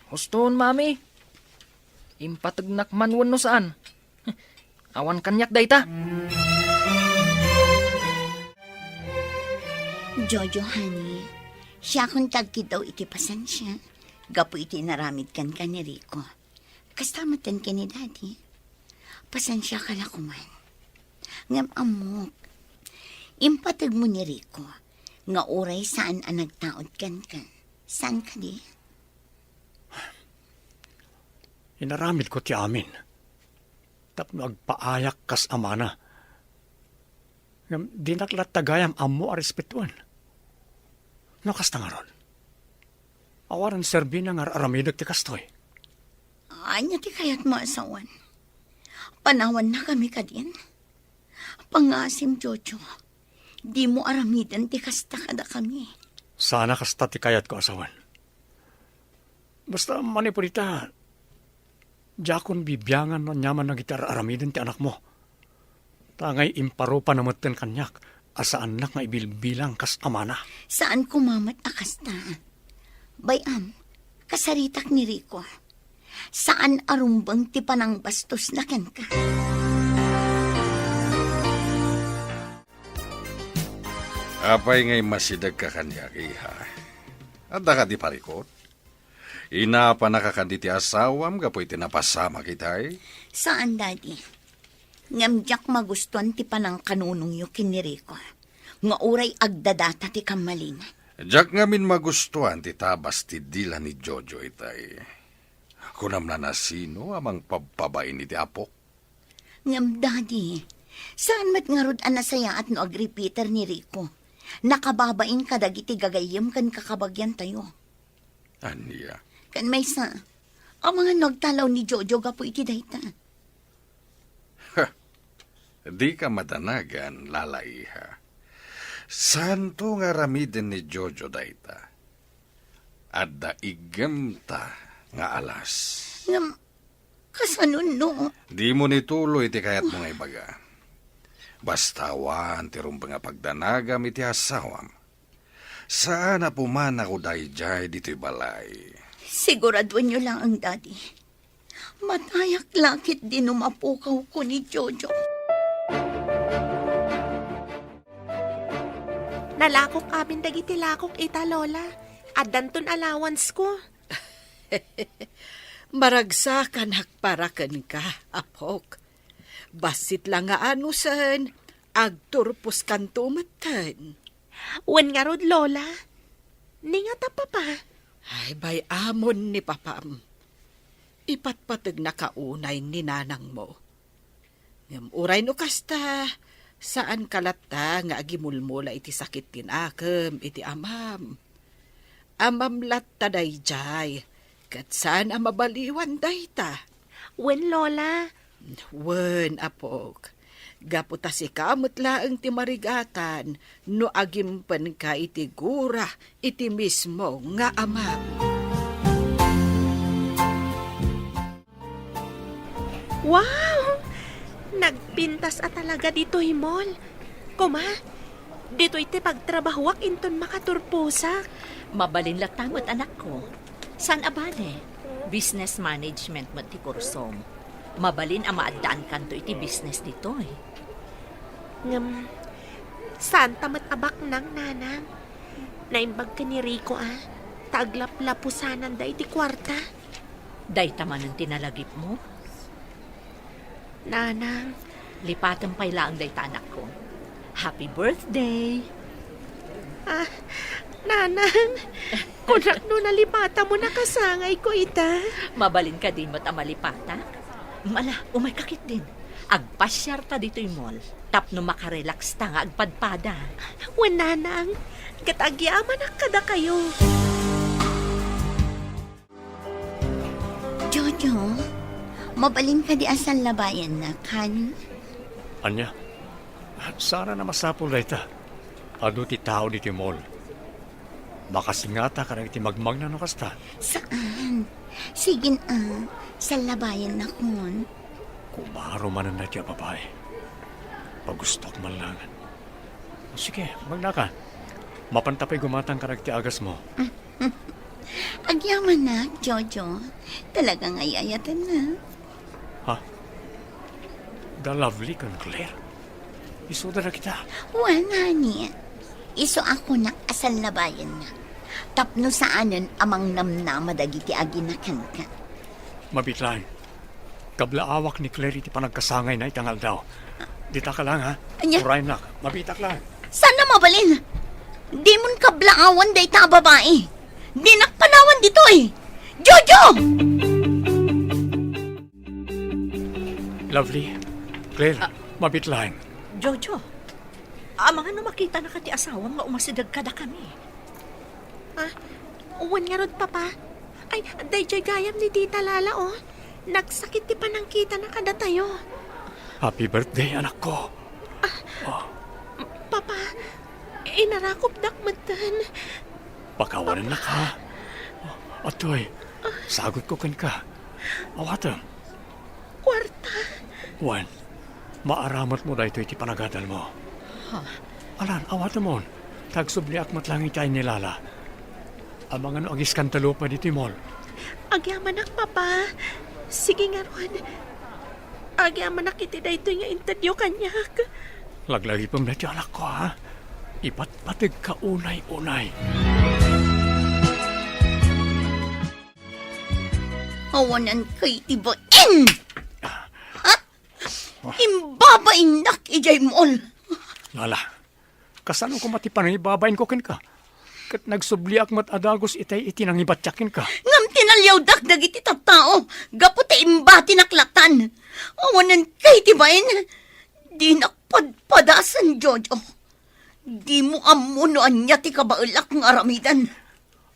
Huston, Mami. Impatagnak manwan no saan. Awan kanyak dayta. Jojo, honey, siya kung tagkid daw iti pasensya. Gapo iti naramid kan ka ni Rico. Kastamatan ka ni Daddy. Pasensya ka la kuman. Ngam amok. Impatag mo ni Rico. Nga oray saan ang nagtaod kan ka. Saan ka di? Inaramid ko ti amin. Tapno agpaayak kas amana. Ngam di naklat tagayam amo a respetuan. Nakasta nga ron. Awaran serbi na nga aramidag ti kastoy. Anya ti kayat mo asawan. Panawan na kami ka din. Pangasim, Jojo. Di mo aramidan ti kasta kada kami. Sana kasta ti kayat ko asawan. Basta manipurita, jakon bibyangan no nyaman na gitar aramidin ti anak mo. Tangay imparupa na maten kanyak, asa anak nga ibilbilang kas amana. Saan kumamat akas ta? Bayam, kasaritak ni Rico. Saan arumbang ti panang bastos na ken ka? Apay ngay masidag ka kanyak, iha. At ka di parikot. Inapa nakakandi ti asawam, kapoy tinapasama kitay. Saan, Daddy? Ngamjak magustuhan ti panang kanunong yu kiniriko. Nga uray agdadata ti kamalina. Diyak ngamin magustuhan ti tabas ti dila ni Jojo itay. Kunam na nasino amang pagpabay ni ti apok. Ngam, Daddy, saan mat ngarod anasaya at no agrepeater ni Rico? Nakababain ka dagiti gagayem kan kakabagyan tayo. Anya? Kan may sa, ang mga nagtalaw ni Jojo gapo iti dayta. Di ka matanagan, lalaiha. Santo nga ramiden ni Jojo dayta. Adda igamta nga alas. Ngam, kasanun no? Di mo nituloy ti kayat mga ibaga. Bastawan ti rumbang pagdanagam iti asawam. Saan na pumana ko dayjay dito'y balay. Siguraduan niyo lang ang Daddy. Matayak lakit din umapukaw ko ni Jojo. Nalakok amin dagiti lakok ita, Lola. At danton allowance ko. Maragsakan hakparakan ka, apok. Basit lang nga anusan, agturpos kan tumatan. Wen nga rod, Lola. Ningat papa. Ay, bay amon ni papam. Ipatpatag na kaunay ni nanang mo. Ngam uray no kasta, saan kalata nga agimulmula iti sakit tinakam iti amam. Amam latta dayjay, kat saan amabaliwan dayta. Wen, Lola. Wen, apok. Gaputa si kamot laeng ti marigatan, no agimpan ka iti gura, iti mismo nga amam. Wow! Nagpintas talaga dito, Himol. Kuma, dito iti pagtrabahuak inton makaturpusak. Mabalin tamot anak ko. San abane? Business management mo ti kursom. Mabalin ang maadaan kanto iti business dito eh. Ngam, saan tamat abak nang nanang? Naimbag ka ni Rico Taglap-lapusanan da iti kwarta. Day taman ang tinalagip mo. Nanang, Lipatan pa'y laang day ta anak ko. Happy birthday! nanang, kunak no nalipata mo nakasangay ko ita. Mabalin ka din mo't amalipata. Mala, umay kakit din. Agpasyar ta dito'y mall. Tapno makarelax ta nga agpadpada. Wen, nanang, katagyaman ang kada kayo. Jojo, mabalin ka di asal labayan na, kan? Anya, sana na masapol na ita. Ano ti tao dito mall? Makasingata ka na iti magmag na nakasta. Saan? Sige sa labayan na kun. Kumaro man na tiya babae. Pagustok man lang. Sige, magnaka. Mapantapay gumatang ka ti agas mo. Agyaman na, Jojo. Talagang ayayatan na. Ha? The lovely kang Claire. Isuda na kita. Wala niya. Iso ako na asal labayan na. Tapno saanan amang namnama dagiti aginakan ka. Mabitlang. Kablaawak ni Claire iti panagkasangay na itangal daw. Dita ka lang, ha? Anya? Urain nak. Mabitak lang. Sana mabalin? Di mon kablaawan day ta babae. Di nakpanawan dito eh. Jojo! Lovely. Claire, mabitlang. Jojo, amang ano makita na kati asawang nga umasidag kada kami. Uwan nga rod, papa. Ay, dayjay gayam ni Tita Lala, oh. Nagsakit ti panangkita na kada tayo. Happy birthday, anak ko. Papa, inarakop dakmatan. Pakawanan na ka. Atoy, sagot ko kan ka. Awatam. Kwarta. Juan, maaramat mo da ito iti panagadal mo. Alan, awatam mo. Tagsubli akmat lang itay nilala. Amang ano agis kantalo pa dito mall. Agyaman ak, papa. Sige nga ron. Agyaman ak iti da ito nga interview kanyak. Laglagi pang dati anak ko, ha? Ipatpatig ka unay-unay. Awanan kay tibain! Ha? Imbabain nak ijay mall. Lala, kasano ko matipanay babayin ko kin ka? Kat nagsubli akmat adagos itay itinangibatyakin ka. Ngam tinalyaw dakdag iti tattao. Gaputa imba tinaklatan. Awanan kay tibain. Di nakpadpadasan, Jojo. Di mo amunoan niya ti kabailak ng aramidan.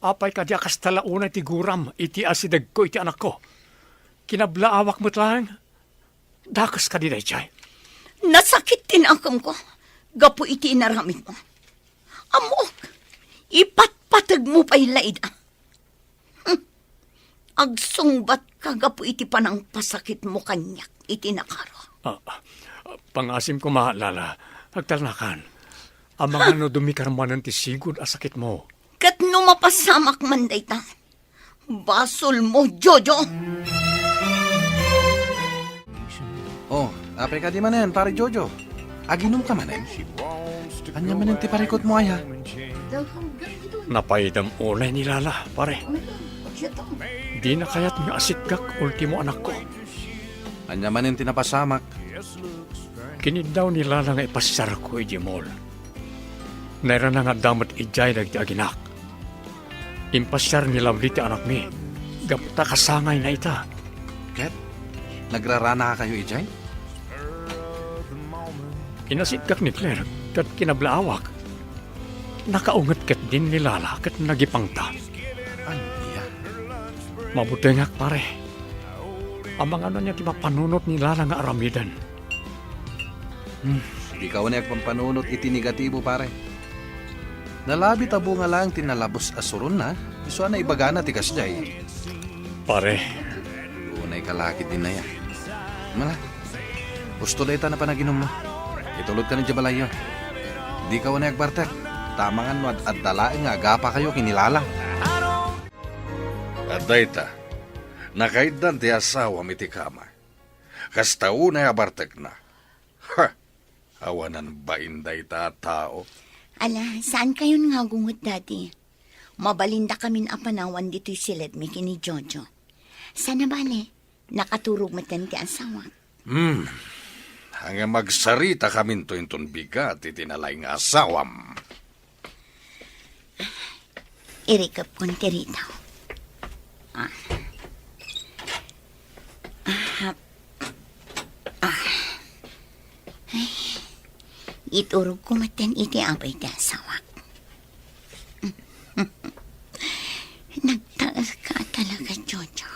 Apay ka diya kastalauna ti guram, iti asidag ko, iti anak ko. Kinablaawak mo't lang. Dakas ka di chay. Nasakit tinakam ko. Gapu iti inaramid mo. Amok, ipatpatag mo pa'y laid. Agsungbat ka gapu iti panang pasakit mo kanyak, iti nakaro. Pangasim ko maalala, agtalnakan. Amang ano dumikarmanan ti sigod asakit mo. Kat no mapasamak man dayta. Basol mo, Jojo. Oh, apay ka di manen, pare Jojo. Aginom ka manen. Anya manen ti parikot mo ay ha? Napaidam unay ni Lala, pare. Di na kaya't nga asitkak ultimo anak ko. Anya man yung tinapasamak. Kinid daw ni Lala nga ipasyar ko ijimol. Naira na nga damat ijay dagiti aginak. Impasyar ni Lovely ti anak mi. Gaputa kasangay na ita. Ket, nagrarana ka kayo, Ijay? Kinasitkak ni Claire kat kinablaawak. Nakaungat kat din ni Lala kat nagipangta. Anya? Mabuti nga pare. Amang ano niya timapanunot ni Lala nga aramidan. Di ka wala pampanunot iti negatibo, pare. Nalabi tabo nga lang tinalabos asurun na. Iso na ibagana ti kasjay. Pare, Unay kalakit din na yan. Mala, gusto na ita na panaginom mo. Itulog ka ng jabalayo. Di ka wala agbartek. Tamangan mo at dalaing nga agapa kayo kinilala. At dayta, nakaidan ti asawa mi ti kama. Kasta unay abartek na. Ha! Awanan ba inday ta tao? Ala, saan kayo nga gungot, Daddy? Mabalinda kamin apanawan dito'y silid mi kini Jojo. Sana bale, nakaturog matan ti asawa. Hanggang magsarita kamin to inton bigat itinalay nga asawam. Irikap kong tiritaw. Iturog ko matan iti abay ti asawa. Nagtaas ka talaga, Jojo.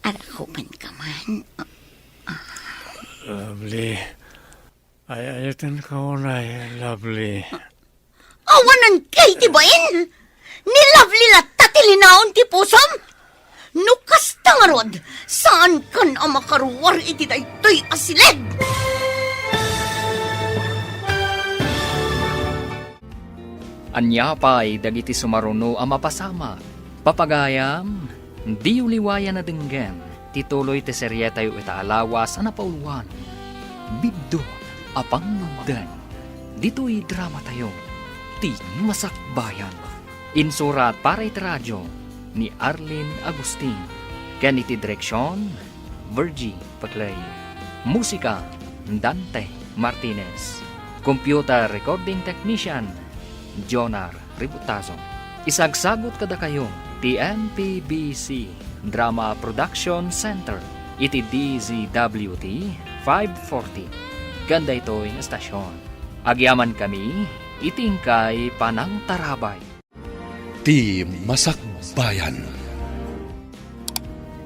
Arakupan ka man. Lovely. Ay ayatan ka unay, Lovely. Awanan kay tibain! Ni Lovely latta tilinaon ti pusom! Nukas tangarod, saan kan ang makaruwar iti daytoy asilid? Anya pa'y dagiti sumaruno ang mapasama. Papagayam, di uliwayan na denggen. Tituloy ti serye tayo itaalawas ang napauluan. Biddo, apang nagdan. Dito'y drama tayo. Ti Masakbayan. Insurat para iti radyo ni Arlene Agustin. Ken iti direksyon, Virgie Paclay. Musika, Dante Martinez. Computer recording technician, Jonar Ributazo. Isagsagot kada kayo ti MPBC Drama Production Center iti DZWT 540. Ganda ito'y estasyon. Agyaman kami itingkay Panang Tarabay. Ti Masakbayan.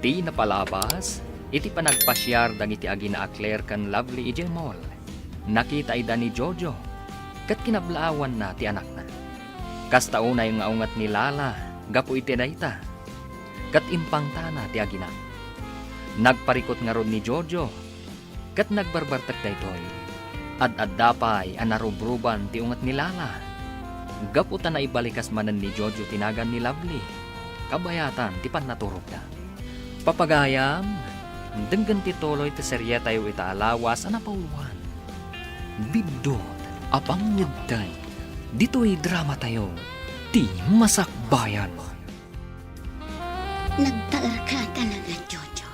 Ti napalabas iti panagpasyar dagiti agina Claire kan Lovely Ijemol. Nakita ida ni Jojo kat kinablaawan na ti anak na. Kasta unay nga ungat ni Lala, gapu iti dayta. Kat impangtana ti agina. Nagparikot nga ron ni Jojo, kat nagbarbartak daytoy. Ad-addapay anarubruban ti ungat ni Lala. Gapu ta na ibalikas manan ni Jojo tinagan ni Lovely. Kabayatan ti pannaturog na. Papagayam, denggan ti toloy ti serye tayo itaalawas ang napauluan. Bidot, apang nagday. Dito'y drama tayo, Ti Masakbayan. Nagtalar ka talaga, Jojo.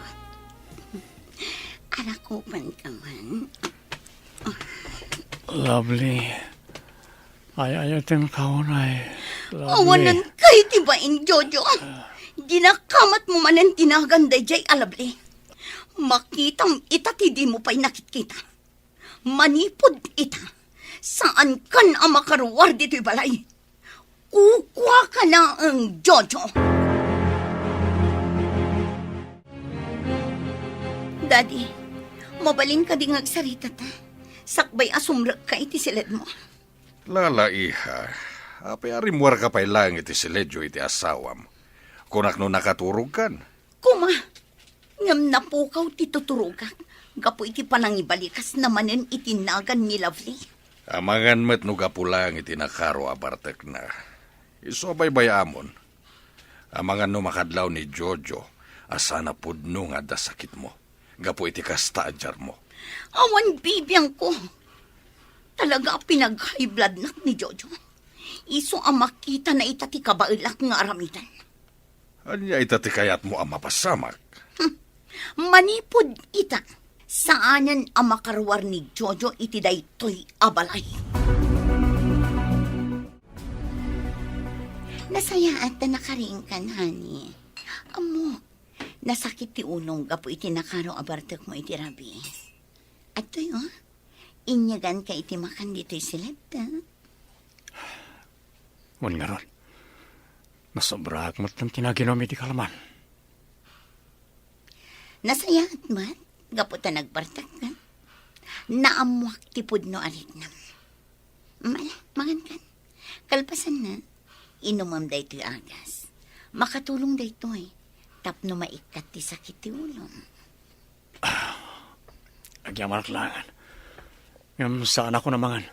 Arakupan ka man. Lovely. Ay ayatan ka unay, Lovely. Awanan kay tibain, Jojo. Ginakamat mo man ang tinaganday jay alabli. Makitam ita ti di mo pa'y nakikita. Manipod ita. Saan kan ang makaruwar dito'y balay? Kukwa ka na ang Jojo. Daddy, mabalin ka di ngagsarita ta. Sakbay asumrag ka iti silid mo. Lala iha, apay arimwar ka pa'y lang iti siledyo iti asawam. Kunak no nakaturog kan. Kuma, ngam napukaw ti tuturugan. Gapo iti panangibalikas namanen itinagan ni Lovely. Amangan met no gapulang iti nakaro abartek na. Iso bayamon. Amangan no makadlaw ni Jojo, asana pudno nga da sakit mo. Gapo iti kasta ajar mo. Awan bibiyang ko. Talaga pinag-high blood nak ni Jojo. Iso ang makita na itati kabailak nga aramidan. Anya itati kayat mo ang mapasamak. Manipod ita. Saanan ang makarwar ni Jojo iti daytoy abalay. Nasaya at na nakaringkan, honey. Amo, nasakit ti unong gapo iti nakaro abartek mo iti rabi. At to'y, inyagan ka iti makan dito'y silad, Ngun nga ron, nasobrak mo't ng tinaginom iti kalaman. Nasaya at mat, gapo ta nagbartak ka. Naamuak tipod no arit nam. Mala, mangan kan. Kalpasan na, inumam daytoy agas. Makatulong daytoy. Tapno maikat ti sakit ti ulong. Agyaman at langan. Ngam saan ako namangan.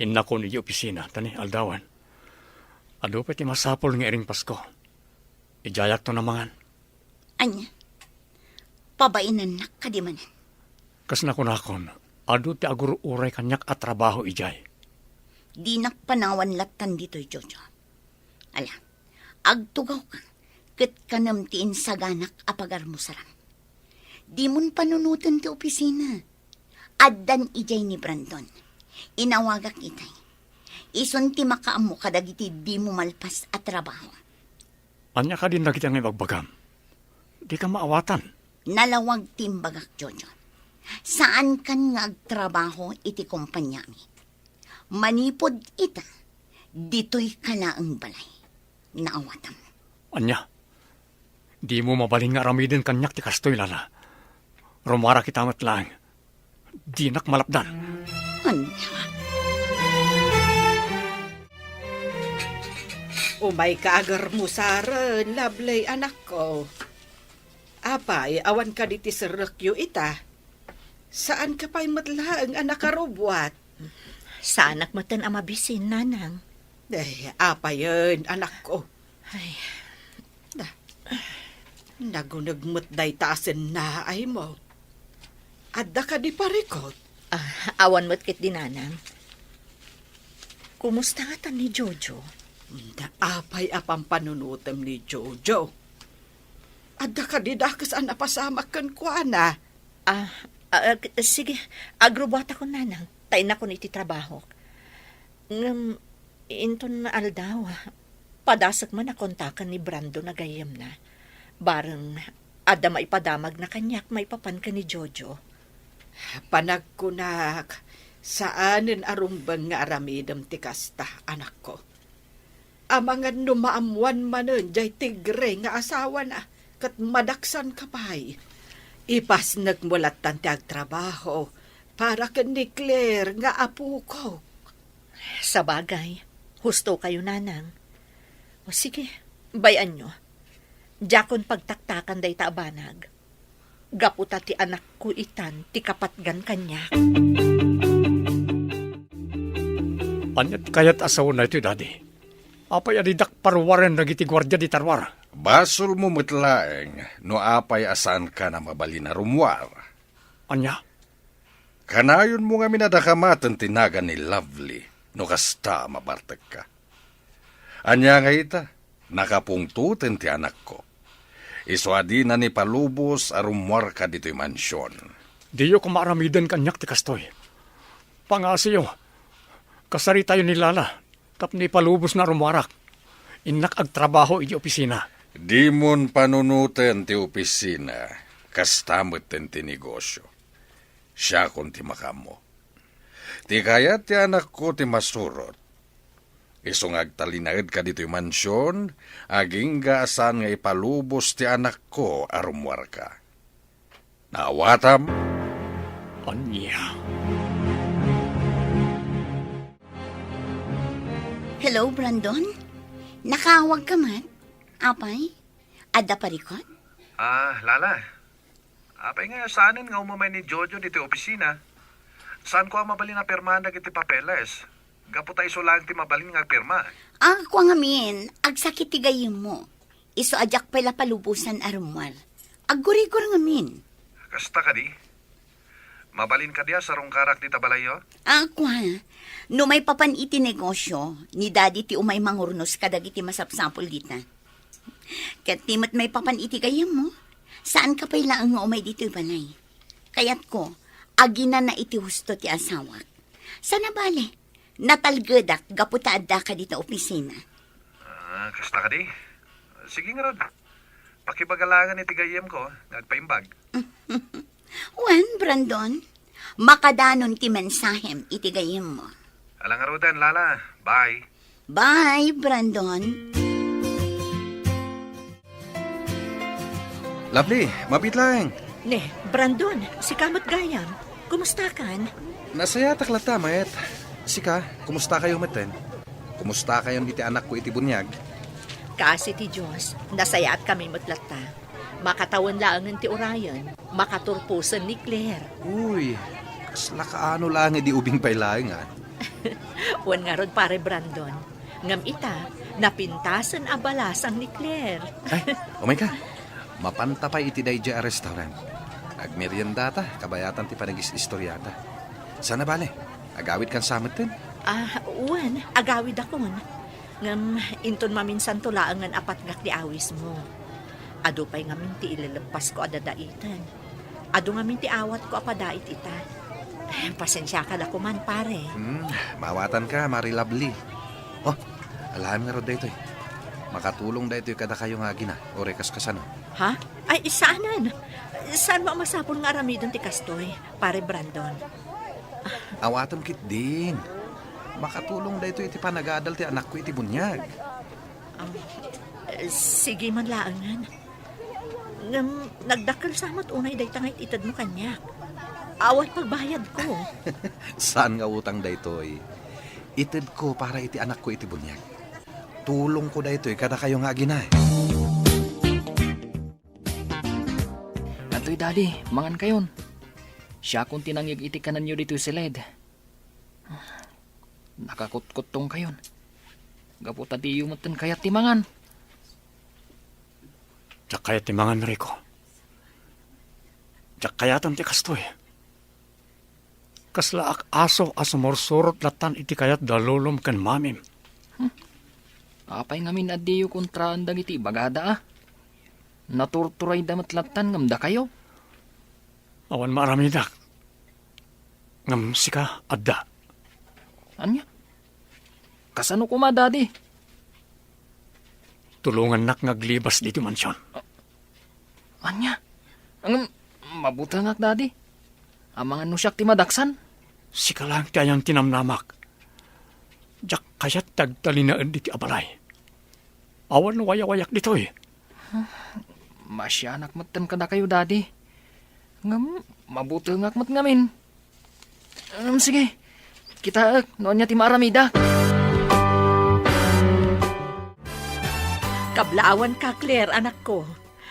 Inna ko ni opisina, tani, aldawan. Ado pa ti masapol nga iring Pasko. Ijayak to namangan. Anya, pabainan na kadimanan. Kas nakunakon, ado ti agur uray kanyak at trabaho ijay. Di nakpanawan latan dito'y Jojo. Ala, agtugaw ka. Kat kanamtiin sa ganak apagar mo sarang. Di mon panunutan ti opisina. Addan ijay ni Brandon. Inawagak itay. Ison ti makaamo kadagiti di mo malpas at trabaho. Anya ka din nagiti ang ibagbagam. Di ka maawatan. Nalawag timbagak, Jojo. Saan kan nga agtrabaho iti kumpanya mi? Manipod ita, dito'y kalaang balay. Naawatam. Anya, di mo mabaling nga aramidin kanyak ti kastoy lala. Rumara kita lang. Di nak malapdan. Anya, Umay kaagar mo saran, lablay anak ko. Apay, awan ka diti serrekyo ita. Saan ka pa'y matlaang anak karubwat? Sa anak matan ang mabisin, nanang. Ay, apay yun, anak ko. Ay, Nagunagmut day taasin na ay mo. Adda ka di parikot. awan mo't kit din, nanang. Kumusta nga tan ni Jojo? Apay apang panunutem ni Jojo. Adda ka di dakas ang napasamak kan kwa na. Sige, agrobata ko, nanang. Tain ako iti trabaho. Inton na aldaw, padasak man na kontakan ni Brando na gayam na. Barang ada maipadamag na kanyak maipapan ka ni Jojo. Panagkunak, saanin arumbang nga aramidam ti kasta, anak ko. Amangan numaamuan manon, jay tigre nga asawa na, kat madaksan ka pa'y. Ipas nagmulatan ti agtrabaho, para ka ni Claire nga apo ko. Sa bagay, husto kayo, nanang. O sige, bayan nyo. Jakon pagtaktakan day taabanag. Gaputa ti anak ko itan, ti kapatgan kanya. Anyat kayat asawa na ito, daddy. Apay adidak parwaren nagiti gwardya di tarwar. Basol mo matlaeng no apay asan ka na mabali na rumwar. Anya, Kanayon mo nga minadakamatan tinaga ni Lovely no kasta mabartag ka. Anya nga ita, nakapungtuten ti anak ko. Iswadi na ni palubos arumwar ka dito'y mansyon. diyo ko maaramiden kanyak ti kastoy. Pangasiyo, kasari tayo ni Lala, tapni palubos na rumarak. Inak agtrabaho iti opisina. Di mon panunuten ti opisina, kastamot ti negosyo. Siya kon ti makamo. Ti kayat ti anak ko ti masurot. Isong agtalinaed ka dito'y mansyon, aging gaasan nga ipalubos ti anak ko arumwar ka. Naawatam? Anya. hello, Brandon? Nakawag ka man? Apay? Adda parikot? Lala. Apay nga, saanin nga umamay ni Jojo dito opisina. Saan ko ang mabalin na pirmahan na kiti papeles? Gaputa iso lang ti mabalin nga pirma. Ako nga min, agsakit ti gayim mo. Iso ajak pala palubusan arumwar. Agurigor nga min. Kasta ka di? Mabalin ka diya sa rungkarak di tabalayo? Ako ha, no may papan iti negosyo, ni daddy ti umay mangurnos kadag iti masapsapol dita. Kat timat may papan iti kayam mo, saan ka pa'y laang nga umay dito balay? Kayat ko, agina na iti husto ti asawak. Sana bale, natalgadak gaputaadda ka dito opisina. Kasta ka di? Sige nga rod. Pakibagalangan iti gayem ko, nagpaimbag. Wan, Brandon, makadanon ti mensahem iti gayem mo. Alang nga rodan, Lala. Bye. Bye, Brandon. Lovely, mabit lang. Ne, Brandon, si Kamot Gayam, kumusta kan? Nasaya taklata, mayet. Sika, kumusta kayo meten? Kumusta kayo iti anak ko iti bunyag? Kasi ti Diyos, nasayaat kami matlata. Makatawan lang ng ti Orion, makaturpusan ni Claire. Uy, kasla kaano lang iti ubing pailaing ha. Wan nga rod pare Brandon. Ngam ita, napintasan abalasang ni Claire. Ay, oh my God. Mapanta pa iti dayja a restaurant. Agmerienda ta, kabayatan ti panagis istoryata. Sana bale, agawid kan sametin. Wan, agawid akon. Ngam, inton maminsan tulaangan apat ngak di awis mo. Ado pa'y ngamin ti ilalapas ko adadaitan. Ado ngamin ti awat ko apadait ita. Pasensya ka da kuman, pare. Mawatan ka, Mari Lovely. Oh, alam nga ro daytoy. Makatulong daytoy kada kayo nga gina, o rekas kasano. Ha? Ay, saanan? Saan mo masapon nga aramidon ti Kastoy, pare Brandon? Awatan kit din. Makatulong daytoy iti panagadal ti anak ko iti bunyag. Sige man laangan. Ngam, nagdakal samat unay day tangay itad mo kanyak. Awat pagbayad ko. Saan nga utang daytoy? Itid ko para iti anak ko iti bunyag. Tulong ko daytoy kada kayo nga ginay. Atoy daddy, mangan kayon. Siya kung tinangyag iti kanan nyo dito si Led. Nakakutkot tong kayon. Gaputa di yumatan kayat timangan. Diyak kaya timangan Rico. Diyak kayatan ti kastoy. Kaslaak aso asumorsurot latan iti kayat dalulom kan mamim. Apay ngamin adiyo kontra andang iti bagada ah. Naturturay damat latan ngamda kayo. Awan maramidak. Ngam sika adda. Anya? Kasano kuma daddy? Tulungan nak ngaglibas dito mansyon. Anya? Ang mabuta ngak daddy. Amangan no siyak ti madaksan. Sika lang ti ayang tinamnamak. Diyak kayat tagtalinaan diti abalay. Awan wayak-wayak dito eh. Masyanak matan kada kayo daddy. Ngam, mabuta ngak mat ngamin. Sige, kita noon niya ti maaramida. Kablaawan ka, Claire, anak ko.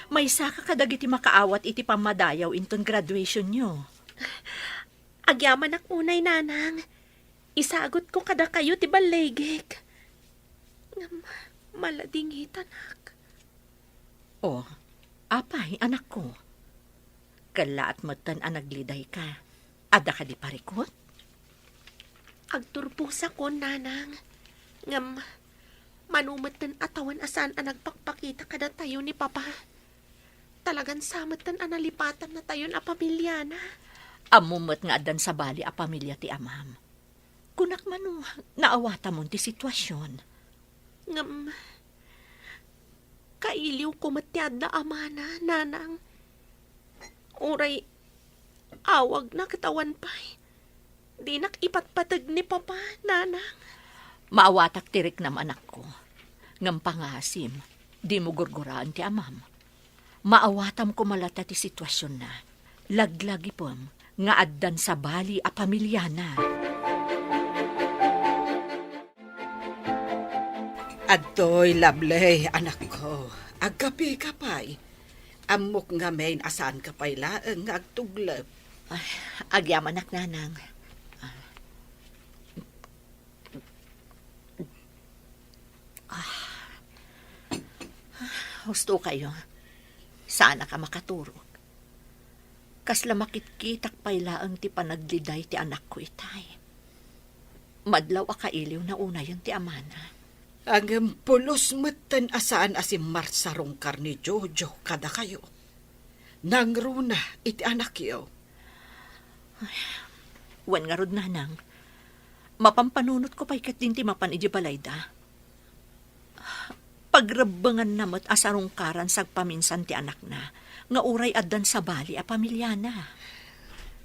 May saka kadag iti makaawat iti pamadayaw inton graduation nyo. Agyaman ak unay, nanang. Isagot ko kada kayo ti balegek. Maladingitan ak. Oh, apay, anak ko. Kalaat matan anagliday ka. Ada ka di parikot? Agturpusa ko, nanang. Ngam, manumatan atawan asan ang nagpakpakita kada tayo ni Papa. Talagan samatan analipatan na tayo na pamilya na. Amumat nga adan sa bali a pamilya ti amam. Kunak mano, naawata mo ti sitwasyon. Ngam, kailiw ko matyad na amana, nanang. Uray, awag na katawan pa'y. Di nak ipatpatag ni Papa, nanang. Maawatak tirik nam anak ko. Ngam pangasim, di mo gurguraan ti amam. Maawatam ko malata ti sitwasyon na. Laglagi pom, nga addan sa bali a pamilya na. Adtoy, Lovely, anak ko. Agkapi ka pa'y. Amok nga main asaan ka pa'y laang nga agtuglap. Ay, agyaman ak nanang. Husto kayo. Sana ka makaturog. Kasla makitkitak paylaang ti panagliday ti anak ko itay. Madlaw akailiw na una yun ti amana. Ang pulos matan asaan asim marsarong karni Jojo kada kayo. Nangruna iti anak yo. Wan nga rod nanang. Mapampanunot ko pa'y kat din ti mapan iji balayda. Pagrabangan namat asarong karan sagpaminsan ti anak na. Nga uray addan sa bali a pamilya na.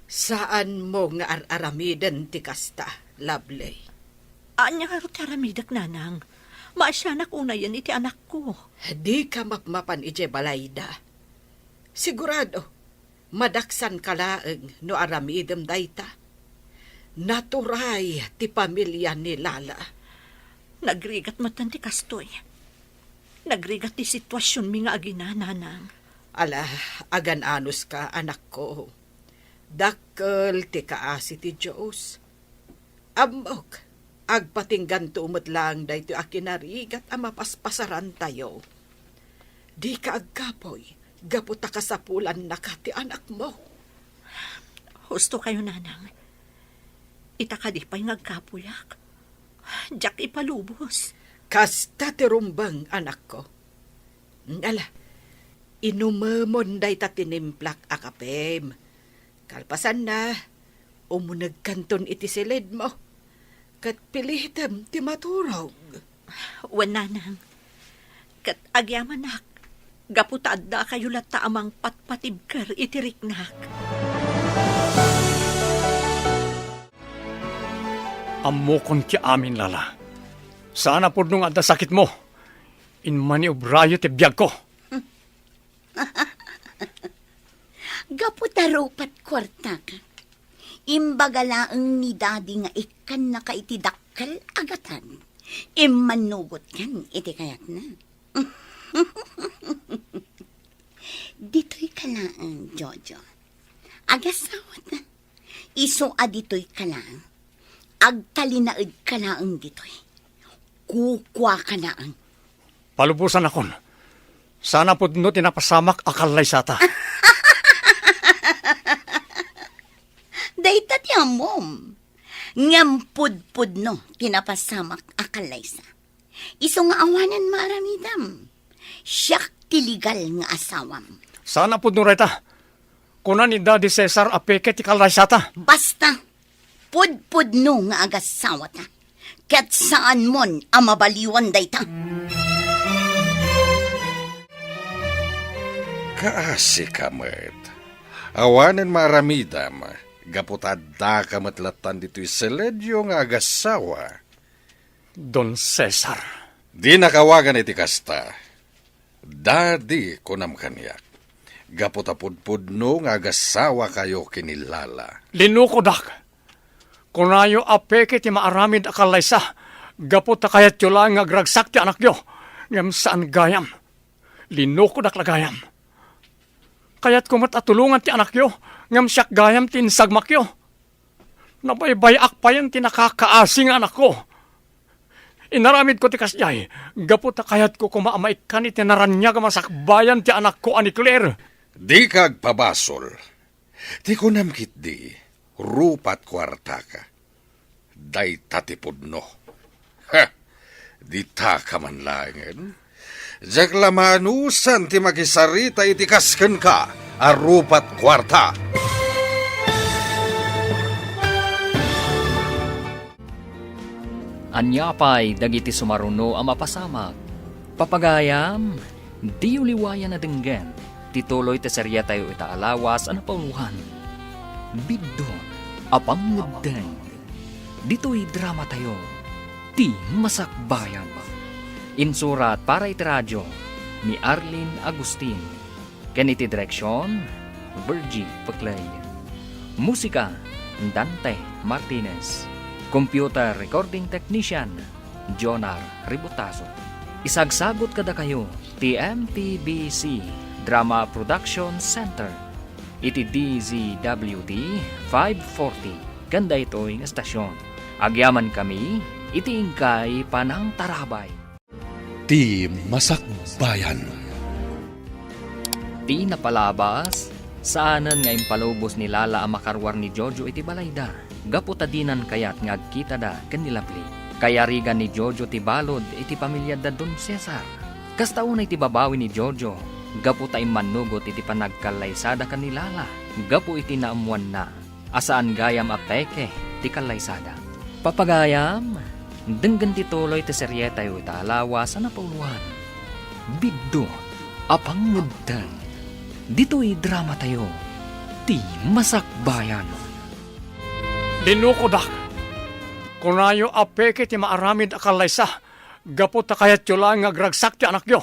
Saan mo nga aramidan ti kasta, Lovely? Anya nga rod aramidak nanang. Maasyanak una yan iti anak ko. Di ka mapmapan ije balayda. Sigurado, madaksan kalaeng no aramidem dayta. Naturay ti pamilya ni Lala. Nagrigat matan ti kastoy. Nagrigat ti sitwasyon mi nga agina nanang. Ala, agan anos ka, anak ko. Dakkel ti kaasi ti Diyos. Amok, agpatinggan tumot lang dahito akinarigat ang mapaspasaran tayo. Di ka agkapoy, gaputa ka sa pulan na ka ti anak mo. Husto kayo nanang. Itakadipay ngagkapuyak. Diyak ipalubos. Kasta ti rumbang, anak ko. Ala, inumamon day tatinimplak akapem. Kalpasan na, umunag kanton iti silid mo. Kat pilitem ti maturog. Wan nanang. Kat agyamanak. Gaputa adda kayo lata amang patpatibkar itiriknak. Amokon ti amin, Lala. Sana po nung adda sakit mo. Inmani obrayo ti biyag ko. Gaputarupat kwarta ka. Imbagalaang ni daddy nga ikan na ka iti dakkel agatan. Imanugot kan iti kayat na. Dito'y kalaang, Jojo. Agasawat na. Iso adito'y kalaang. Agtalinaid kalaang dito'y. Kukwa kalaang. Palubusan akon. Sana po no tinapasamak akalay sata. Dayta ti amom. Ngampud-pud no, tinapasamak akalaysa. Iso nga awanan maramidam. Siyak tiligal nga asawam. Sana po no reta. Kunan ni Daddy Cesar apeke ti kalay sata. Basta, pud-pud no nga agasawa ta. Kat saan mon amabaliwan dayta. Kaasi kamet. Awanan maramidam. Gaputadda kamatlatan dito'y seledyo nga agasawa. Don Cesar. Di nakawagan iti kasta. Dadi kunam kanyak. Gaputapudpud no nga agasawa kayo kinilala. Linukodak. Kunayo apeke ti maaramid akalaysa. Gaputa kayat yo lang agragsak ti anak yo. Ngam saan gayam. Linukodak lagayam. Kayat kumat atulungan ti anak yo. Ngam siyak gayam tinsagmak yo. Nabaybayak pa yan tinakakaasing anak ko. Inaramid ko ti kasyay. Gaputa kayat ko kumaamaikan iti naranya masakbayan ti anak ko ani Claire. Di kag pabasol. Di ko namkit di. Rupat kwarta ka. Day tatipod no. Ha! Di ta ka man langin. Jak lamanusan ti makisarita iti kasken ka. Arupat kwarta. Anyapay dagiti sumaruno ang mapasamak. Papagayam, di uliwayan na denggen. Tituloy ti serya tayo itaalawas ang pauluhan. Bigdon, apang ngedeng. Dito'y drama tayo. Ti Masakbayan. Insurat para iti radyo ni Arlene Agustin. Ken iti direksyon, Virgie Paclay. Musika, Dante Martinez. Computer Recording Technician, Jonar Ributaso. Isagsagot kada kayo, TMTBC Drama Production Center. Iti DZWD 540. Ganda ito'y estasyon. Agyaman kami, iti ingkay panang tarabay. Ti Masakbayan. Ti napalabas, Saanan nga impalubos ni Lala ang makarwar ni Jojo iti balayda. Gaputadinan kayat nga agkita da kanilapli. Kaya rigan ni Jojo ti balod iti pamilya da Don Cesar. Kastaunay ti babawi ni Jojo. Gaputa imanugot iti panagkalaysada kanilala. Gapu iti naamuan na. Asaan gayam apeke ti kalaysada. Papagayam, denggan ti tuloy ti seryeta yu italawa sa napuluhan. Biddo, apanguddan. Dito'y drama tayo, ti Masakbayan. Linukodak. Kunayo apeke ti maaramid akalaysa. Gapot ta kayat yu lang agragsak ti anak yo.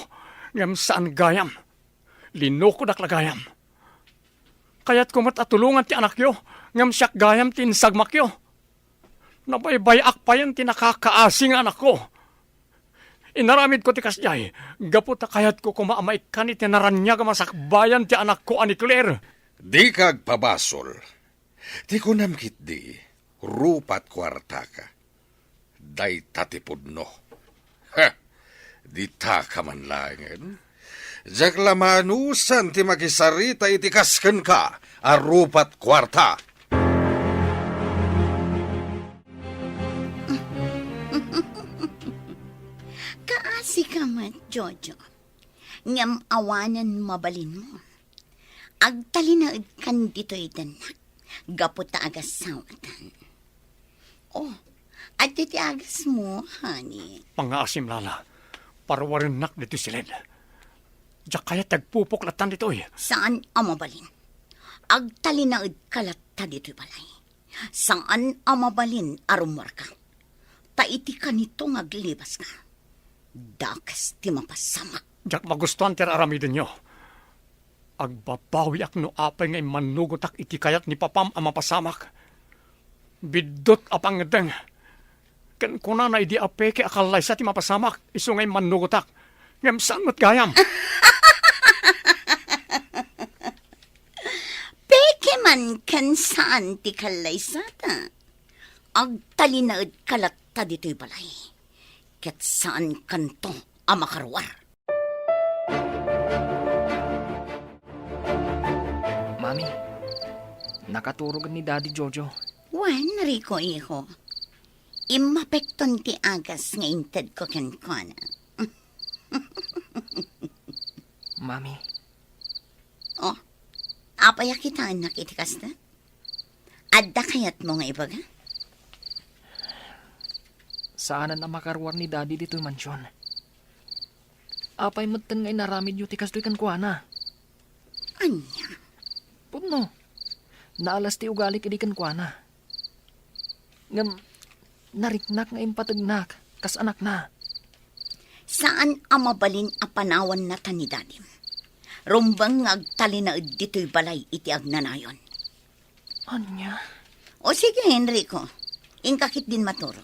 Ngam saan gayam. Linukodak lagayam. Kayat kumat atulungan ti anak yo. Ngam siyak gayam ti insagmak yo. Nabaybayak pa yan ti nakakaasing anak ko. Inaramid ko ti kasjay. Gapot ta kayat ko kumaamaikan iti naranyag masakbayan ti anak ko ani Claire. Di kag pabasol. Ti kunamkit di, rupat kwarta ka. Day tatipudno. Ha! Di ta ka man langin. Jak lamanusan ti makisarita iti kasken ka, a rupat kwarta. Kaasi ka man, Jojo. Ngam awanan mabalin mo. Agtalinaid kan dito'y danak. Gaputa agas sawatan. Oh, at iti agas mo, honey. Pangaasim Lala. Parwarinak dito silid. Diyak kaya tagpupuklatan dito'y. Saan ang mabalin? Agtalinaid kalatta dito'y balay. Saan ang mabalin arumor ka? Taiti ka nito ngaglibas ka. Dakas ti mapasamak. Diyak magustuhan ti aramidin nyo. Agbabawi ak no apay ngay manugotak iti kayat ni papam ang mapasamak. Bidot apang ngedeng. Ken kuna na idi apeke akalay sa ti mapasamak. Iso ngay manugotak. Ngam saan mo't gayam? Peke man kan saan ti kalay sata. Agtalinaid kalatta dito'y balay. Ket saan kanto ang makarwar. Mami, nakaturog ni Daddy Jojo. Wan, Rico, iho. Imapekton ti agas nga inted ko kenkwana. Mami, Oh, apaya kita anak itikas na? Adda kayat mo nga ibaga? saanan ang makarwar ni Daddy dito'y mansyon. Apay matan ngay naramid yu tikas do'y kankwana. Anya? Pudno, naalas ti ugali kidi kankwana. Ngam, nariknak nga impatagnak, kas anak na. Saan ang mabalin a panawan na ni Dadim? Rumbang nga agtalinaid dito'y balay iti agnanayon. Anya? O sige, Enrico. Ingkakit din maturog.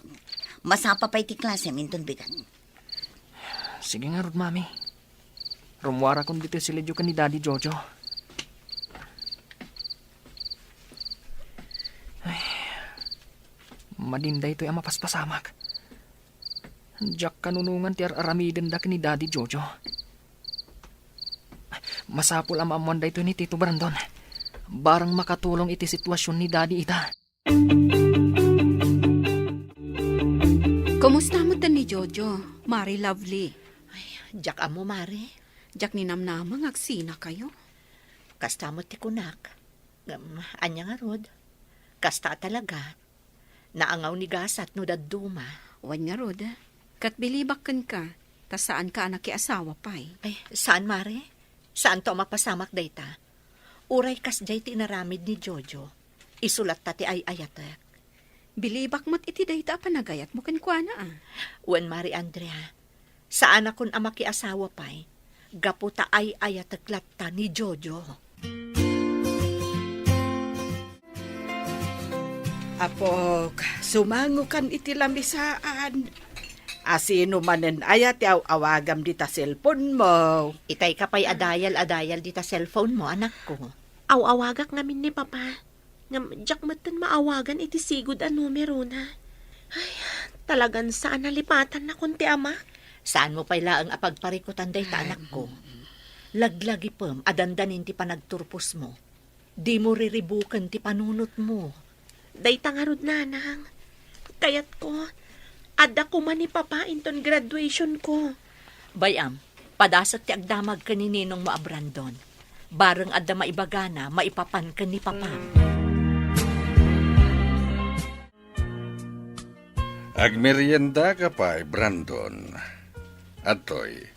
Masapa pa iti klase minton bigan. Sige nga rod, Mami. Rumwara kong dito silidyo ka ni Daddy Jojo. Ay, madinday to'y ang mapaspasamak. Diyak kanunungan ti aramiden da ka ni Daddy Jojo. Masapul ang maamuan da ito ni Tito Brandon. Barang makatulong iti sitwasyon ni Daddy ita. Kumusta mo tan ni Jojo? Mari lovely. Diyak amo, Mari. Jak ni namnamang agsina kayo. Kasta mo ti kunak. Anya nga rod. Kasta talaga. Naangaw ni gasat no daduma. Wan nga rod. Kat bilibakan ka. Ta saan ka anak asawa pay. Ay, saan, Mari? Saan to mapasamak dayta? Uray kas jay tinaramid ni Jojo. Isulat ta ti ay ayatek. Bilibak mo't iti dayta panagayat mo kankwana ah. Wen, Mari Andrea. Saan akon amaki asawa pay? Gaputa ay ayatek latta ni Jojo. Apok, sumango kan iti lamisaan. Asino manen ayat yaw awagam dita cellphone mo. Itay ka pa'y adayal dita cellphone mo, anak ko. Awawagak ngamin ni Papa. Ngam, jak matan maawagan iti sigud a numero na. Ay, talagan saan nalipatan na kunti ama. Saan mo pa'y laang apagparikutan day ta, anak ko? Laglagi pam, adandanin ti panagturpos mo. Di mo riribukan ti panunot mo. Day tangarod nanang. Kayat ko, adda ko man ni papa inton graduation ko. Bayam, padasat ti agdamag ka ni Ninong Maabrandon. Bareng adda maibagana, maipapan ka ni Papam. Agmerienda ka pa, Brandon. Atoy,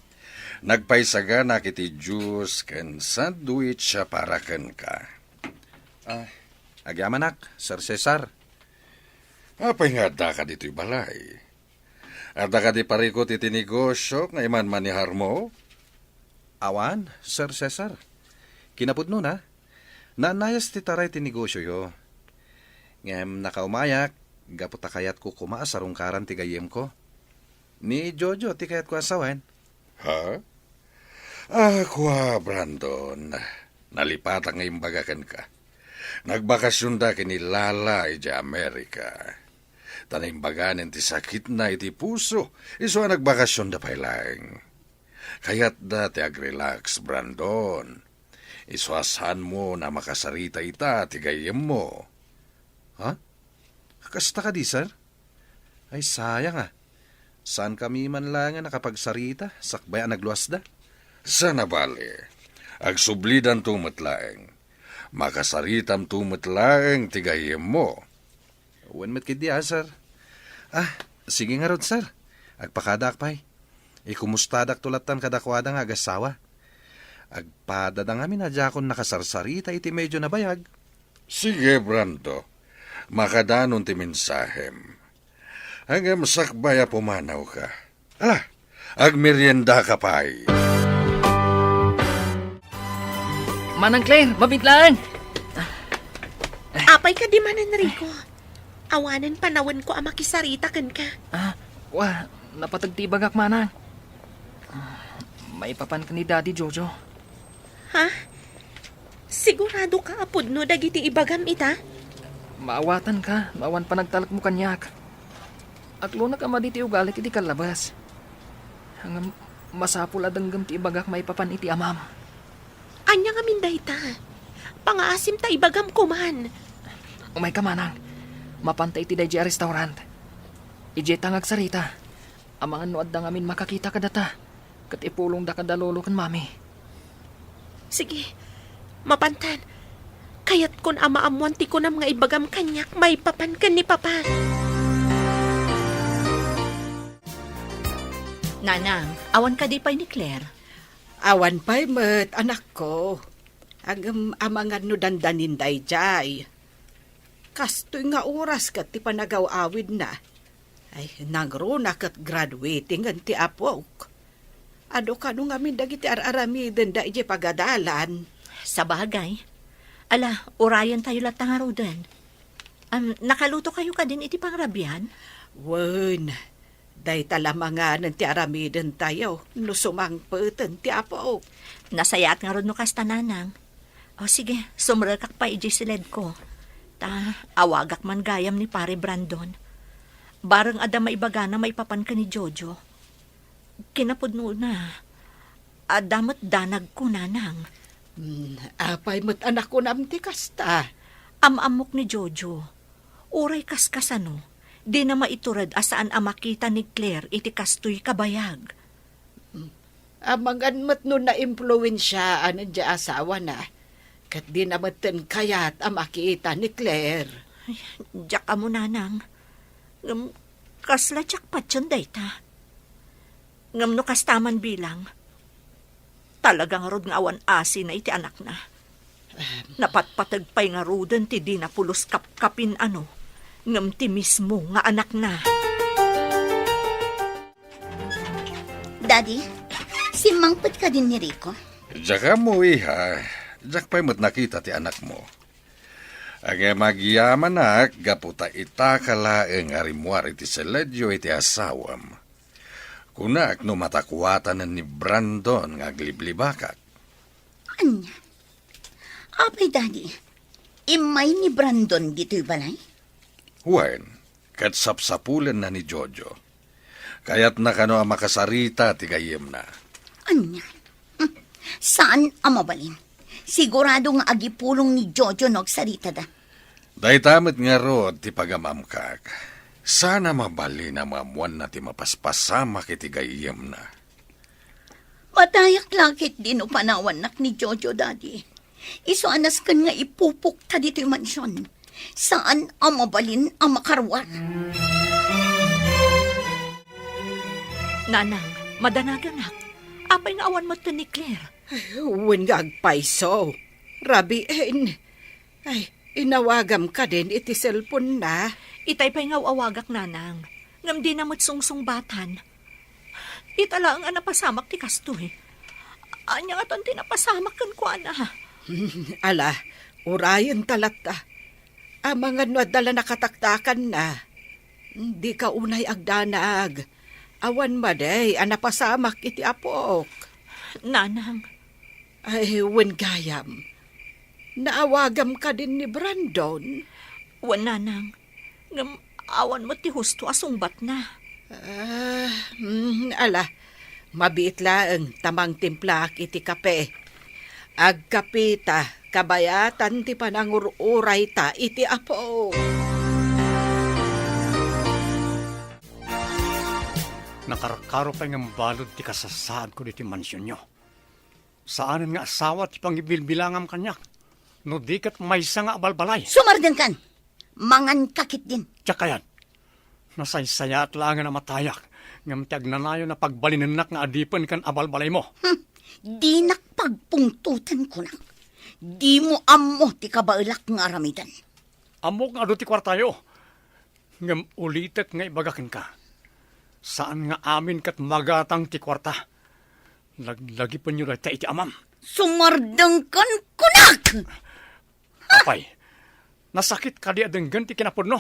nagpaisaga na kiti juice ken sandwich siya para ken ka. Agyamanak, Sir Cesar. Apay nga da ka dito'y balay. At da ka di parikot iti negosyo nga iman manihar mo? Awan, Sir Cesar. Kinapudno na. Nanayas ti taray ti negosyo yo. Ngem nakaumayak, gaputa kayat ko kumaasarong karan ti gayem ko. Ni Jojo ti kayat ko asawan. Ha? Kwa, Brandon. Nalipat ang imbagakan ka. Nagbakasyon da kini Lala iti Amerika. Tanimbaganin ti sakit na iti puso. Iso nagbakasyon da pailang. Kayat da ti agrelax, Brandon. Iswasan mo na makasarita ita ti gayem mo. Ha? Kasta ka di, sir? Ay, sayang ah. Saan kami man lang nakapagsarita? Sakbay ang nagluwas da? Sana bali. Agsublidan tumatlaeng. Makasaritam tumatlaeng ti gayem mo. Uwan met kid diya, sir. Sige nga rod, sir. Agpakadak pa'y. Ikumustadak tulatan kadakwada nga agasawa. Agpadadang amin na dyan nakasarsarita iti medyo nabayag. Sige, Brando. Makadanon ti mensahem. Hanggang sakbaya pumanaw ka. Agmerienda ka pa'y. Manang Claire, mabitlaan! Apay ka di man, Enrico. Awanan panawan ko ang makisarita kan ka. Napatagtibag ak manang. May papan ka ni Daddy Jojo. Ha? Sigurado ka apod no dagiti ibagam ita? Maawatan ka, maawan pa nagtalak mo kanyak. Aglo na ka maditi ugali iti kalabas. Hanggang masapul adanggam ti ibagak may papan iti amam. Anya nga minday ta. Pangaasim ta ibagam ko man. Umay ka manang, mapantay ti dahi restaurant. Ije tangag sarita. Ang mga nuad da ngamin makakita ka data. Kat ipulong da kadalolo kan mami. Sige, mapantan. Kayat kon amaamuan ti ko na mga ibagam kanyak, may papan kan ni papa. Nanang, awan ka di pa'y ni Claire. Awan pa'y met, anak ko. Agam amangan no dandanin day jay. Kastoy nga oras kat ti panagaw-awid na. Ay, nangruna kat graduating ang ti apok. Ado ka nung amin dagiti ar-aramiden da ije pagadalan. Sa bagay. Ala, urayan tayo lahat ng arudan. Nakaluto kayo ka din iti pangrabian? Wen, day talamangan ti aramiden tayo. No sumangpeten ti apok. Nasayat nga ron no kasta nanang. O sige, sumrakak pa ije siled ko. Awagak man gayam ni pare Brandon. Barang ada maibagana may papan ka ni Jojo. Kinapudno na. Adamat danag ko nanang. Apay mo't anak ko namti kasta. Amamok ni Jojo. Uray kaskasano. Di na maiturad asaan amakita ni Claire iti kastoy kabayag. Amangan mo't no na-impluensya di asawa na. Kat di namaten kayat amakita ni Claire. Diyak mo nanang. Kasla tsak patyan dayta. Ngam no kastaman bilang. Talagang rod nga awan asin na iti anak na. Napatpatag pa'y nga rodan ti di na pulos kapkapin ano. Ngam ti mismo nga anak na. Daddy, simangpet ka din ni Rico. Diyak mo, iha. Diyak pa'y mo't nakita ti anak mo. Ang magyaman na, gaputa itakala ang arimuar iti seledyo iti asawam. Kunak no matakuatan ni Brandon nga gliblibakak. Anya? Apay, Daddy, imay ni Brandon dito'y balay? Wen, kat sapsapulan na ni Jojo. Kaya't nakano ang makasarita ti gayem na. Anya? Saan ang mabalin? Sigurado nga agipulong ni Jojo sarita da. Day tamit nga ro ti pagamamkak. Sana mabali na mamuan na ti mapaspasama kiti gayem na. Patayak lakit din o panawan nak ni Jojo, Daddy. Iso anas kan nga ipupuk ta dito yung mansyon. Saan ang mabalin ang makarwat? Nanang, madanaganak. Apay nga awan mo to ni Claire. Wen nga agpaiso. Rabiin. Ay, inawagam ka din iti cellphone na. Itay pa'y nga awagak, nanang. Ngam di namot sungsung batan. Itala ang napasamak ti kastoy. Anya nga ton tinapasamak kan ko, ana. Ala, urayan talata. Ang mga dala nakataktakan na. Di ka unay agdanag. Awan maday, anapasamak iti apok. Nanang, Ay, wen gayam. Naawagam ka din ni Brandon. wan nanang. Ngam awan mo ti husto asungbat na. Ala, mabiit laeng tamang timplak iti kape. Agkapita, kabayatan ti panangururay ta iti apo. Nakarakaro pa ng balod ti kasasaan ko diti mansyon nyo. Saanan nga asawa ti pangibilbilangam kanyak. No di kat maysa nga abalbalay. Sumardan kan. Mangan kakit din. Tsaka yan. Nasaysaya at langan na matayak. Ngam ti agnanayo na pagbalinenak nga adipan kan abalbalay mo. Di nakpagpungtutan ko lang. Di mo amo ti kabailak nga aramidan. Amok nga do ti kwartayo. Ngam ulitek nga ibagakin ka. Saan nga amin kat magatang ti kwarta? Lagi pa nyo na iti amam. Sumardang kan kunak! Apay, nasakit ka di adenggan ti kinapudno.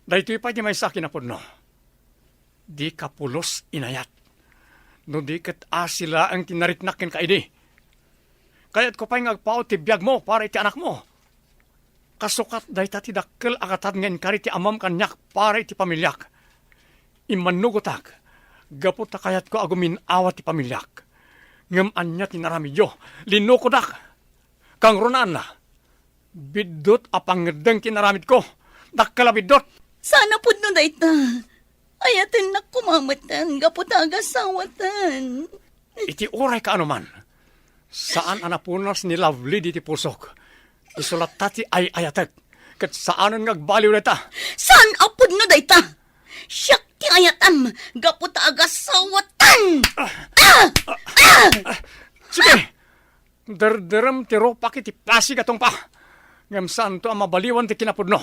Dahito pa di may sa kinapudno. Di ka pulos inayat. No di kat asila ang tinaritnakin ka idi. Kaya't ko pa'y ngagpao ti biyag mo para iti anak mo. Kasukat dahi ti dakkel akatan ngayon kari ti amam kanyak para iti pamilyak. Imanugotak, gapot ta kayat ko agumin awat ti pamilyak. Ngam anya tinaramidyo, linukodak. Kang runaan na, bidot apangedeng tinaramid ko. Dakkala bidot. Sana po no dayta. Ayatin na kumamatan, gaputaga sawatan. Iti oray ka anuman. Saan anapunas ni Lovely di ti pusok. Isulat tati ay ayatek. Kat saanan ngagbaliw na ta. Saan apod no dayta? Siyak ti ayatam, gaputaga sawatan. Sige, derderem ti ropak iti plasig atong pa. Ngam saan to ang mabaliwan ti kinapudno.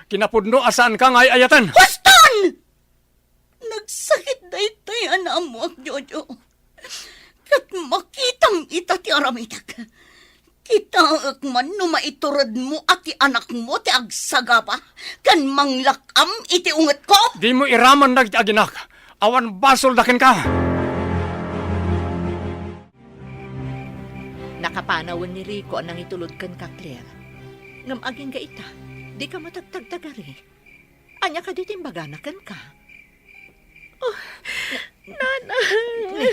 Kinapudno asaan ka nga ay ayatan. Huston! Nagsakit daytay anam mo, Jojo. Kat makitang ita ti aramitak. Kita man no maiturod mo at ti anak mo ti agsagapa. Kan manglakam iti unget ko. Di mo iraman na iti aginak. Awan basol dakin ka. Nakapanawan ni Rico nang itulod kan ka, Claire. Ngam aging ga ita, di ka matagtagtagari. Anya ka ditimbaganakan ka. Oh, nanay.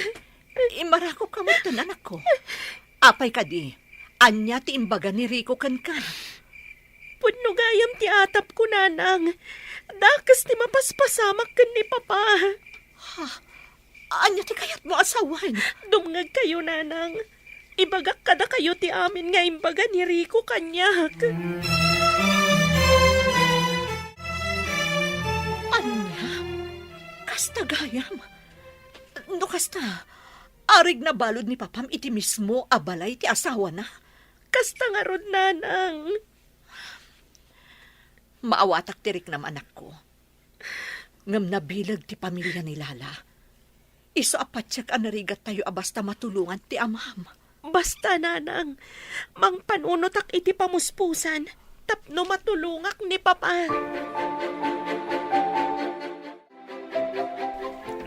Imarakop ka mo ito, anak ko. Apay ka di. Anya ti imbaga ni Rico kan ka. Punno gayam ti atap ko, nanang. Dakas ni mapaspasamak kan ni papa. Ha? Anya ti kayat mo asawan? Dumngag kayo, nanang. Ibagak kada kayo ti amin nga imbaga ni Rico kanyak. Anya? Kasta gayam? No kasta, arig na balod ni papam iti mismo abalay ti asawa na. Kasta nga rod, nanang. Maawatak tirik nam anak ko. Ngam nabilag ti pamilya ni Lala. Iso apatsak anarigat tayo abasta matulungan ti amam. Basta, nanang. Mang panunotak iti pamuspusan. Tapno matulungak ni papa.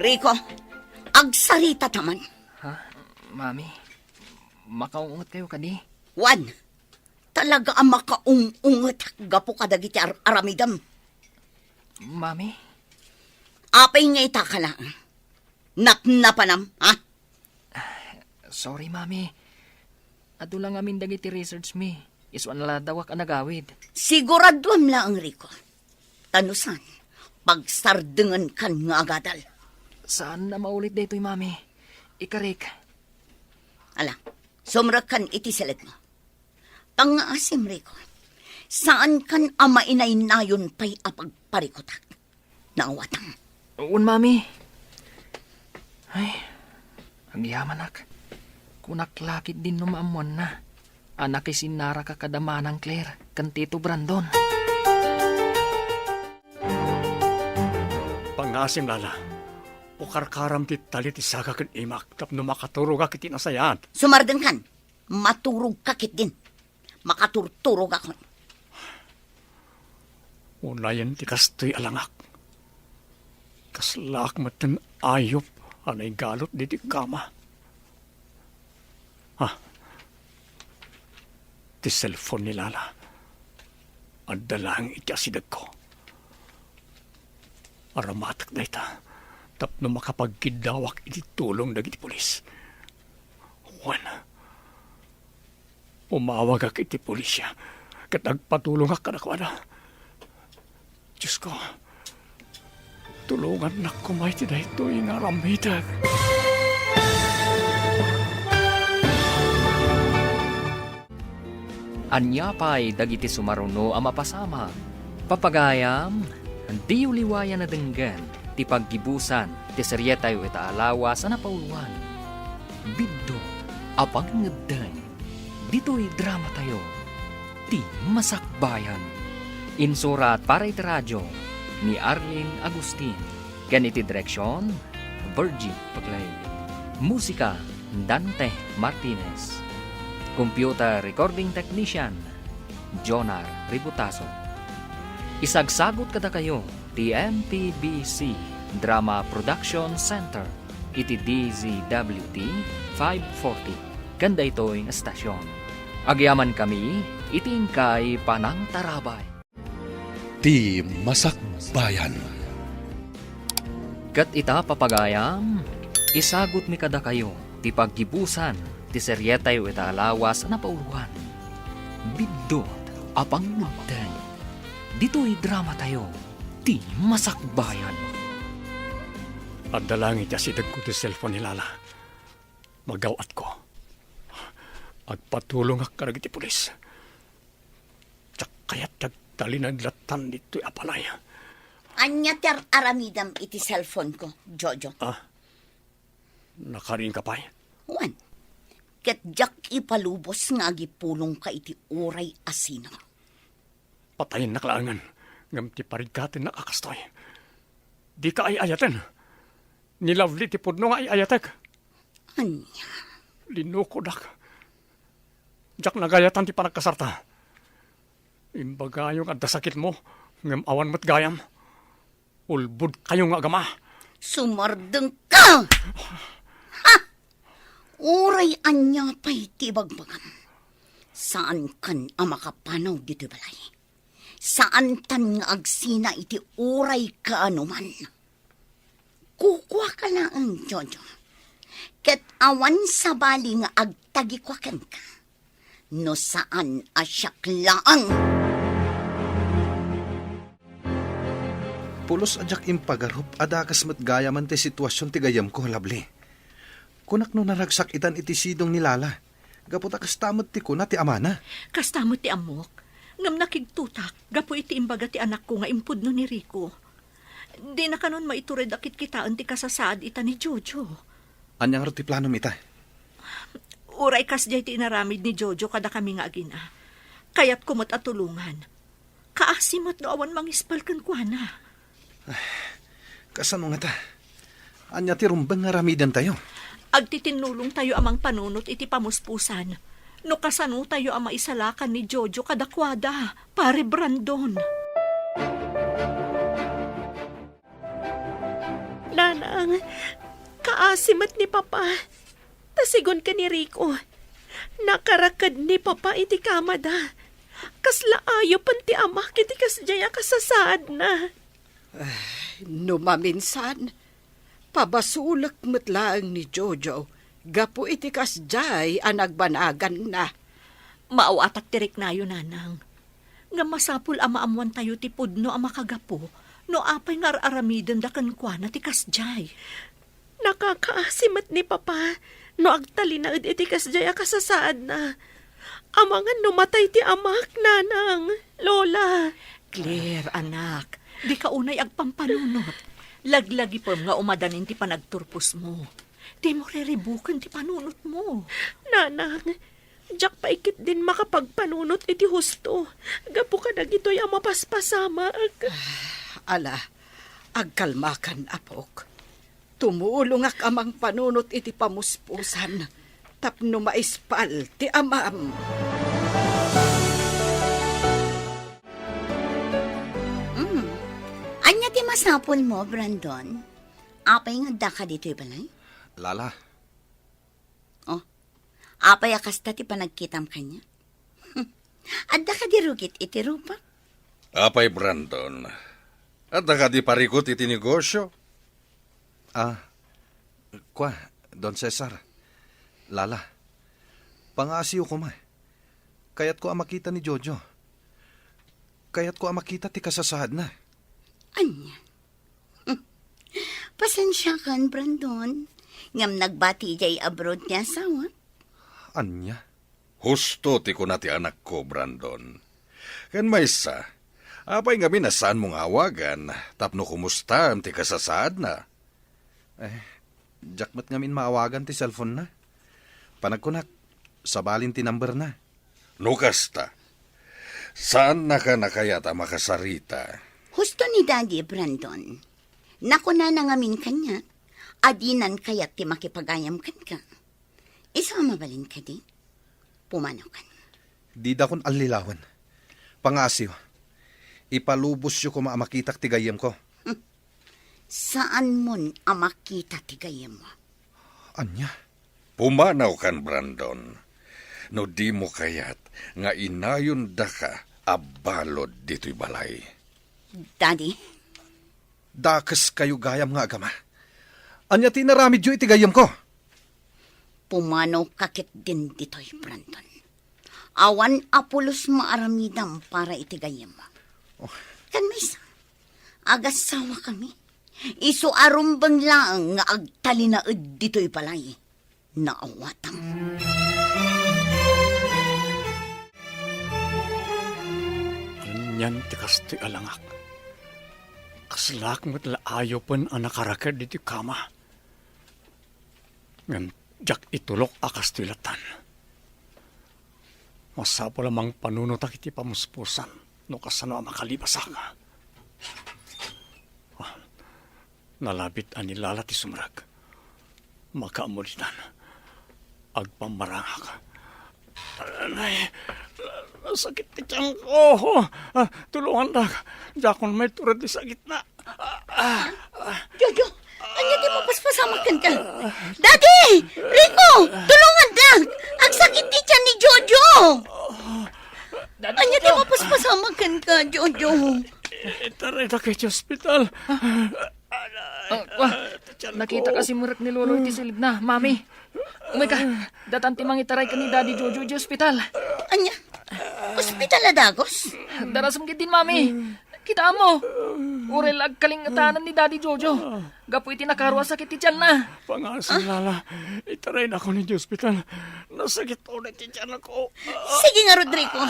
Rico, agsarita taman. Ha? Mami, makaungot kayo kadi. Wan, talaga ang makaungungot gapo kadagiti aramidam. Mami? Apay nga ita ka lang. Napnapanam, ha? Sorry, Mami. Ato lang amin dagiti research mi. Iswan na dawak ang nagawid. Siguraduam lang, Rico. Tanusan, pagsardengan kan nga agadal. Saan na maulit dito'y mami? Ikarik. Ala, sumrak kan iti silid mo. Pangaasim, Rico. Saan kan ama inay nayon pa'y apagparikutak? Naawatang. Un mami. Ay, ang yaman ak. Kunak lakit din numaamuan na. Anak isinara ka kadamanang Claire, kan Tito Brandon. Pangasim lala. Ukarkaram ti talit isaga ken imak tapno makaturog akit inasayan. Sumarden kan, maturog kakit din. Makaturturog ako. Unayan ti kastoy alangak. Kaslak maten ayop anay galot di ti kama. Ti cellphone ni Lala. Ang dalang iti asidag ko. Aramatak na ita. Tapno makapagkidawak iti tulong dagiti pulis. Juan. Umawag ak iti pulisya. Kat nagpatulong ak kanakwada. Diyos ko. Tulungan na kumay ti na ito inaramidag. Anya pa'y dagiti sumaruno ang mapasama. Papagayam, di uliwayan na denggan, ti paggibusan, ti seryetayo ita alawas na napauluan. Biddo, apag ngagdan, dito'y drama tayo, ti masakbayan. Insurat para iti radyo, ni Arlene Agustin. Ganiti direksyon, Virgie Paglay. Musika, Dante Martinez. Computer Recording Technician, Jonar Ributaso. Isagsagot kada kayo, ti MTBC Drama Production Center, iti DZWT 540. Ganda ito'y estasyon. Agyaman kami, itingkay Panang Tarabay. Ti Masakbayan. Kat ita papagayam, isagot mi kada kayo, ti paggibusan, ti seryetayo ita alawas na pauluan. Bidot, apang nagdan. Dito'y drama tayo, ti masakbayan. At dalangi ti asidag ko ti cellphone ni Lala. Magawat ko. Agpatulong ak karag iti pulis. Tsak kaya't tagtalinag latan dito'y apalay. Anya ter aramidam iti cellphone ko, Jojo. Nakarin ka pa'y? Juan, ket jak ipalubos nga gipulong ka iti uray asino. Patayin naklaangan. Ngam ti parigkatin na akastoy. Di ka ay ayatan. Ni Lovely ti pudno nga ay ayatek. Anya? Linukodak. Jak nagayatan ti panagkasarta. Imbaga yung adasakit mo. Ngam awan mo't gayam. Ulbud kayo nga agama. Sumardeng ka! Ha! Uray anya pa'y tibagbagam. Saan kan ang makapanaw dito balay? Saan tan nga agsina iti uray ka anuman? Kukwa ka na ang Jojo. Ket awan sa bali nga agtagikwakan ka. No saan asyak laang. Pulos adyak impagarup adakas mat gaya man ti sitwasyon ti gayam ko, Lovely. Kunak no naragsak itan iti sidong ni Lala. Gaputa kastamot ti kuna ti amana. Kastamot ti amok. Ngam nakigtutak, gapo iti imbaga ti anak ko nga impudno ni Rico. Di na kanon maitured akit kitaan ti kasasaad ita ni Jojo. Anyang ro ti plano mita? Uray kas jay ti inaramid ni Jojo kada kami nga agina. Kaya't kumot at tulungan. Kaasimot no awan mangispal kan kuana. Kasano nga ta? Anya ti rumbang nga ramidan tayo. Agtitinulong tayo amang panunot iti pamuspusan. No kasano tayo ang maisalakan ni Jojo kadakwada, pare Brandon. Nanang, kaasimat ni Papa. Tasigon ka ni Rico. Nakarakad ni Papa iti kamada. Kasla ayo panti ama kiti kasjaya kasasaad na. No maminsan, pabasulak matlaang ni Jojo, Gapu iti kasjay ang nagbanagan na. Maawatak tirik na yun, nanang. Nga masapul ama amuan tayo ti pudno ang makagapo, no apay nga aramiden da kankwa na ti kasjay. Nakakaasimat ni Papa, no agtali na iti kasjay akasasaad na. Amangan numatay ti amak, nanang, lola. Claire, anak, di ka unay agpampanunot. Laglagi pa nga umadanin ti panagturpos mo. Di mo reribukan ti panunot mo. Nanang, jak paikit din makapagpanunot iti husto. Gapu ka na gito'y ang mapaspasama. Ala, agkalmakan, apok. Tumulungak amang panunot iti pamuspusan. Tapno maispal ti amam. Anya ti masapol mo, Brandon? Apay nga da ka dito'y balay? Lala, Apay akasta ti panagkitam kanya? Adda ka di rugit iti rupa? Apay, Brandon. At ka di parikot iti negosyo? kwa, Don Cesar. Lala, pangasiyo ko ma. Kayat ko ang makita ni Jojo. Kayat ko ang makita ti kasasahad na. Anya? Pasensya kan, Brandon. Ngam nagbati jay abroad niya asawa. Anya? Husto ti ko na ti anak ko, Brandon. Kan maysa, apay nga minasaan mong awagan, tapno kumusta ti kasasad na. Jakmat ngamin maawagan ti cellphone na. Panagkunak, sabalin ti number na. Nukasta, saan na ka nakayata makasarita? Husto ni Daddy, Brandon. Naku na nangamin kanya. Adinan kayat ti makipagayam kan ka. Isa mabalin ka di. Pumanaw ka. Di da kon alilawan. Pangasiyo, ipalubos yo ko maamakitak ti gayem ko. Saan mon amakita ti gayem mo? Anya? Pumanaw kan, Brandon. No di mo kayat, nga inayon da ka, abalod dito'y balay. Daddy, Dakas kayo gayam nga agama. Anya ti naramid yo iti gayem ko. pumanaw kakit din dito'y, Brandon. Awan apulos maaramidam para iti gayem mo. Kan misa, agasawa kami. Isu arumbang lang nga agtalinaed dito'y balay. Naawatam. Anyan ti kastoy alangak. Kaslak mo't laayo pen ang nakarakad diti kama. Ngan jak itulok akas tilatan. Masapo lamang panunutak iti pamuspusan no kasano ang makalibasang. Nalabit anilala ti sumrag. Makaamulinan. Agpamarangak. Anay, sakit ti tiyang ko. Tulungan na. Jakon may turad di sakit na. Jojo, anya di mo paspasamakan ka? Daddy! Rico! Tulungan lang! Ang sakit di tiyan ni Jojo! Anya di mo paspasamakan ka, Jojo? Itaray na kayo sa ospital. Nakita kasi murak ni Lolo iti silid na, Mami. Umay ka, datanti mangitaray ka ni Daddy Jojo di ospital. Anya? Ospital na dagos? Darasam din, Mami. Kita mo. Urel agkalingatanan ni Daddy Jojo. Gapo iti nakarwa sakit ti tiyan na. Pangasin lala, itaray na ako ni ospital. Nasakit ulit ti tiyan ako. Sige nga, Rodrigo.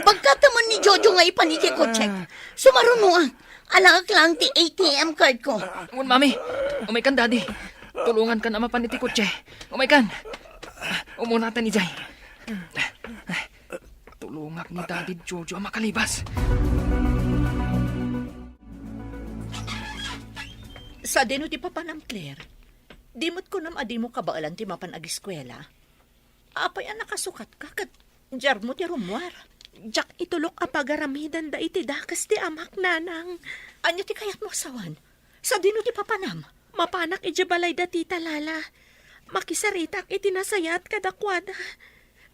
Pagkatamon ni Jojo nga ipaniki ko check. Sumaruno Alak lang ti ATM card ko. Ngun, Mami. Umay kan, Daddy. Tulungan ka na mapaniti kotse. Umay kan. Umunatan ni Jay. Tulungak ni Daddy Jojo ang makalibas. Sa dino di papanam, Claire. Dimot ko nam adi mo kabaalan ti mapan ag-eskwela. Apay ang nakasukat ka kat jar mo ti rumwar. Jak itulok apagaramidan da iti dakas ti amak, nanang. Anya ti kayat mo asawan? Sa dino ti papanam? Mapanak iti balay da tita Lala. Makisaritak iti nasayat kadakwada.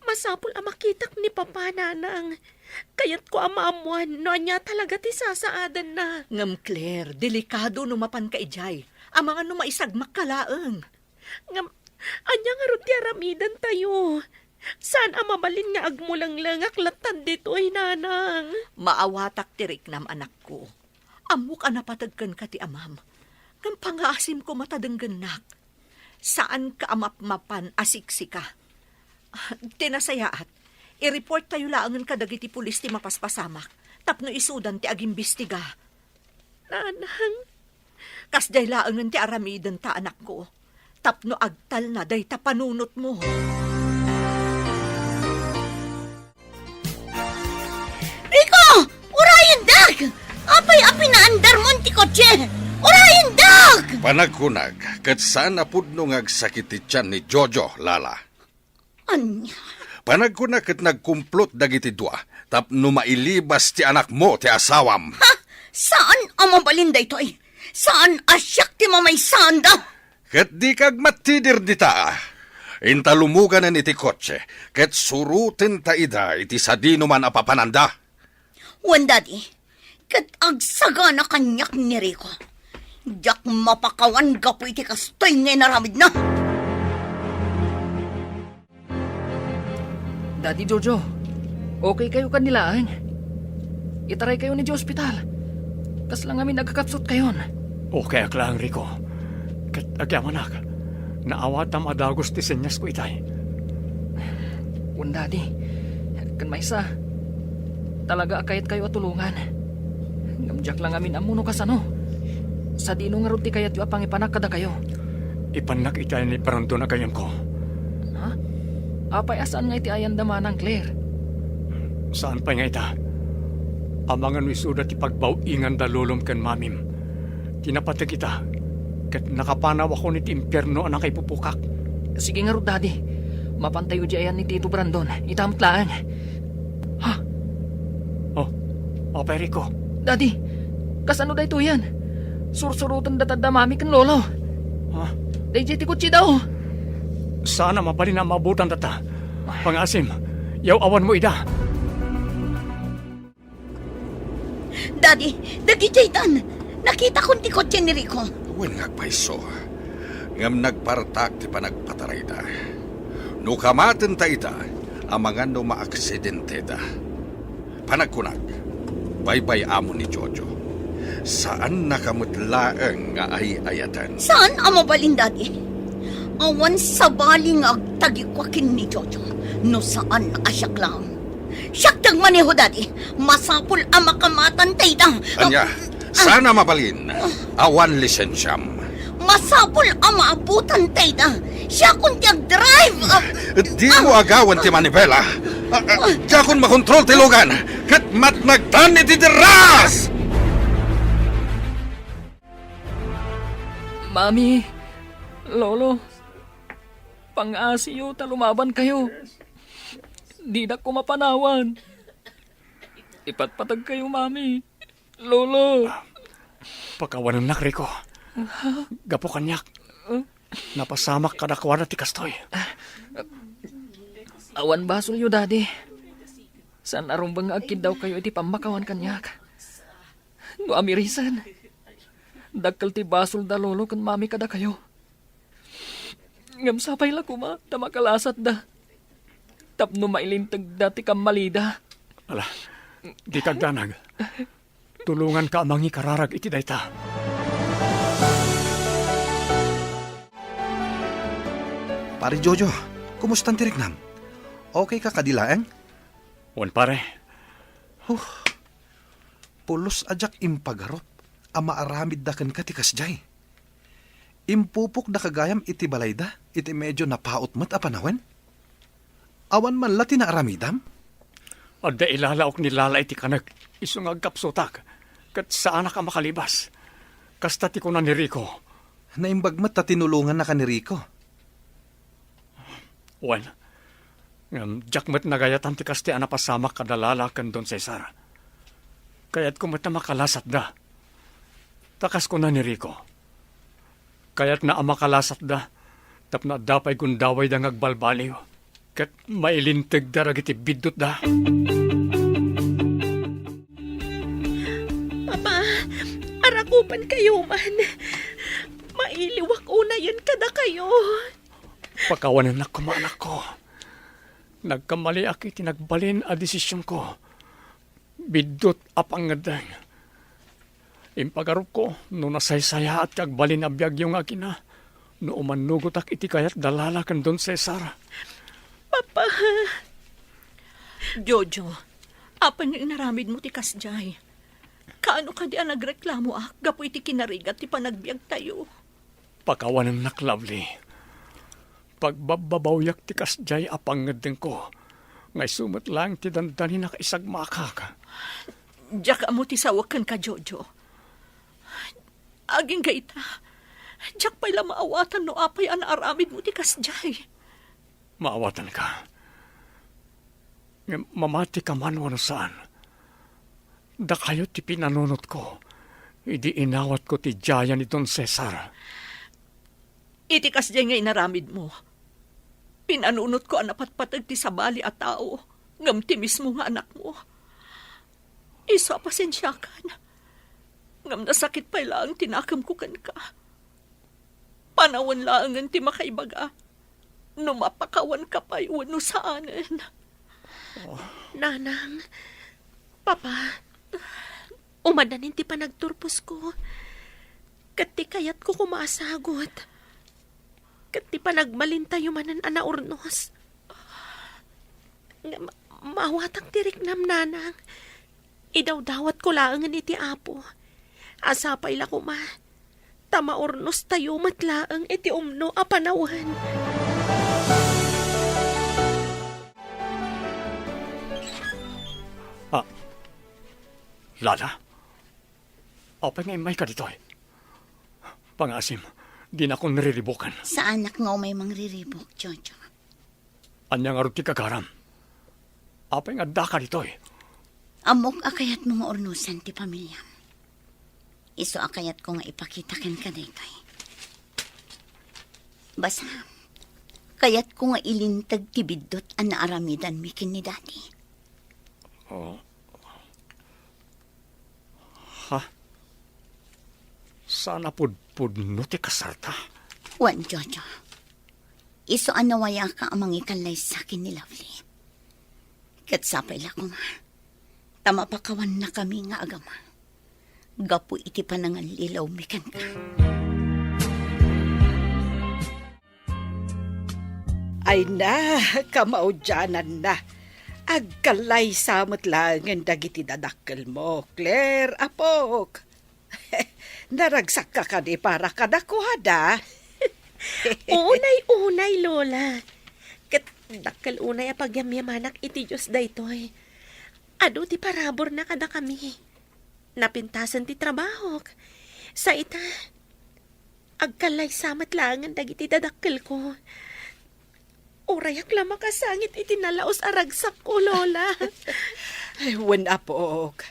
Masapul ang makitak ni Papa, nanang. Kayat ko ang maamuan, no anya talaga ti sasaadan na. Ngam, Claire, delikado no mapan ka ijay. Ang mga no maisagmak kalaeng. Anya nga ron ti aramidan tayo. Saan ang mabalin nga agmulang-lang aklatan dito'y nanang? Maawatak tirik nam anak ko. Amok anapatagkan ka ti amam. Ngam pangasim ko matadangganak. Saan ka amapmapan asiksika? Tinasayaat. I-report tayo laangan ka dagiti pulis ti mapaspasamak. Tapno isudan ti agimbestiga. Nanang, Kasday laangan ti aramidan ta anak ko. Tapno agtal na day ta panunot mo. Rico! Urayan dag! Apay na andar mo ti kotse! Urayan dag! Panagkunag, kat saan apudno ngagsakit ti tiyan ni Jojo, Lala. Anya? Panagkunag kat nagkumplot dagiti dua, tapno mailibas ti anak mo ti asawam. Ha? Saan ang mabalinda ito ay? Saan asyak ti mamay sanda? Kat di kag matidir dita. Intalumugan na iti kotse, kat surutin ta ida iti sadino man apapananda. Wandadi, kat agsaga na kanyak ni Rico. Diyak mapakawan gapo iti kastoy ngay naramid na. Daddy Jojo, okay kayo kanilaan? Itaray kayo ni di ospital. Kas lang amin nagkakapsot kayon. Okay ak lang, Rico. Kat agyamanak, naawatam adagos ti senyas ko itay. Wan daddy, kan maysa, talaga akayat kayo at tulungan. Ngamjak lang amin amuno kasano. Sa dino nga ruti kayat yu apang ipanak kada kayo. Ipanak itay ni paranto na kayam ko. Ha? Apay asaan nga iti ayan damanang Claire? Saan pa nga ita? Amangan wisuda ti pagbawingan dalulom ken mamim. Tinapatag kita. Kat nakapanaw ako ni ti impyerno anang kay pupukak. Sige nga ro daddy, mapantayo di ayan ni Tito Brandon. Itamtlaan. Ha? Oh, opay Rico. Daddy, kasano da ito yan? Sursurutan datad mami kan lolo. Ha? Day ti kutsi daw. Sana mapalin na mabutan data. Pangasim, yaw awan mo ida. Daddy, dagi jaytan. Nakita ko ti kotse ni Rico. Wen ngagpaiso. Ngam nagpartak ti panagpataray da. No kamaten ta ita, amangan no maaksidente da. Panagkunag, baybay amo ni Jojo. Saan nakamutlaeng nga ay ayatan? Saan ang mabalin, Daddy? Awan sa baling agtagikwakin ni Jojo. No saan asyak lang. Siyak maneho, Daddy. Masapul ang makamatan tayda. Anya, sana mabalin. Awan lisensyam. Masapul ang maabutan tayda. Siya kung drive. Di mo agawan ti manibela. Diya kung makontrol ti lugan. Kat matnagtan iti deras! Mami, lolo, pang-asiyo talumaban kayo. Di na ko mapanawan. Ipatpatag kayo, mami. Lolo. Pagkawanan nak, Rico. Gapo kanyak. Napasamak kadakwa na ti kastoy. Awan basol yu, daddy. San arumbang agkid daw kayo iti pamakawan kanyak. No amirisan. Dagkal ti basol da lolo kan mami kada kayo. Ngam sapay la kuma, da makalasat da. Tapno mailintag dati kam malida. Ala, di kagdanag. Tulungan ka amangi kararag iti dayta. Pare Jojo, kumusta ang tiriknam? Okay ka kadilaeng? Wan pare. Pulos ajak impagarop. Ama aramid da kan katikas jay. Impupok da kagayam iti balayda, iti medyo napaot mat apanawen. Awan man lati na aramidam? Adda ilalaok ni Lala iti kanag, isungag kapsotak, kat saan ka makalibas. Kasta ti ko na ni Rico. Naimbagmat ta tinulungan na ka ni Rico. Wan, jakmat nagayatan ti kasti anapasamak kadalala kan Don Cesar. Kaya't kumat na makalasat da. Takas ko na ni Rico. Kaya't na amakalasat da, tapna dapay gundaway da ngagbalbaliw. Kat mailintag darag iti bidot da. Papa, arakupan kayo man. Mailiwak una yun kada kayo. Pakawanan na kumanak ko. Nagkamali aki tinagbalin a desisyon ko. Bidot apangadang. Impagarup ko, no nasaysaya at kagbalin a biyag yung akina. No umanugot ak iti kayat dalala kan Don Cesar. Papa. Jojo, apa nga inaramid mo ti kasjay? Kaano ka di nagreklamo gapo iti kinarigat ti panagbiag tayo? Pakawanan nak lovely. Pagbababawyak ti kasjay apangadeng ko. Ngay sumat lang ti dandani na kaisagmakak. Diyak amo ti sawakan ka, Jojo. Aging gaita. Diyak pa'y maawatan no apay an aramid mo ti kasjay. Maawatan ka. Mamati ka man wano saan. Da kayo ti pinanunot ko. Idi inawat ko ti jaya ni Don Cesar. Iti kasjay nga inaramid mo. Pinanunot ko ang napatpatag ti sabali at tao. Ngam ti mismo nga anak mo. Iso pasensya ka na. Ngam nasakit pa lang tinakam ko kan ka. Panawan lang ti makaibaga. No mapakawan ka pa no saanin. Nanang, Papa, umadanin ti panagturpos ko. Kat ti kayat ko kumasagot. Kat ti panagmalintayo manan anaurnos. Mawatang tiriknam, Nanang. Idawdawat ko laangan iti apo. Asapay la ko ma. Tamaurnos tayo matlaang iti umno a panawan. Lala? Apa nga may ka dito eh? Pangasim, di na ako nariribukan. Sa anak nga may mangriribok, Jojo. Anyang arot ti kagaram. Apa nga daka dito eh? Amok akayat mga ornusan ti pamilya. Iso akayat ko nga ipakita ken ka daytoy. Basta, kayat ko nga ilintag ti bidot ang naaramidan mi kin ni Daddy. Oh. Ha? Sana pudpudno ti kasarta. Wan, Jojo. Iso anawaya ka amang ikalay sa akin ni Lovely. Katsapay la ko nga. Tamapakawan na kami nga agama. Gapu iti panangalilaw mikan ka. Ay na, kamaudyanan na. Agkalay samot lang ang dagiti dadakkel mo, Claire, apok. Naragsak ka ka di para kadakuhada. Unay, Lola. Kat dakkel unay apagyamyamanak iti Diyos daytoy. Ado ti parabor na kada kami. Napintasan ti trabaho. Sa ita, agkalay samat lang ang dagiti dadakkel ko. Urayak lamang kasangit itinalaos aragsak ko, Lola. Ay, wan apok.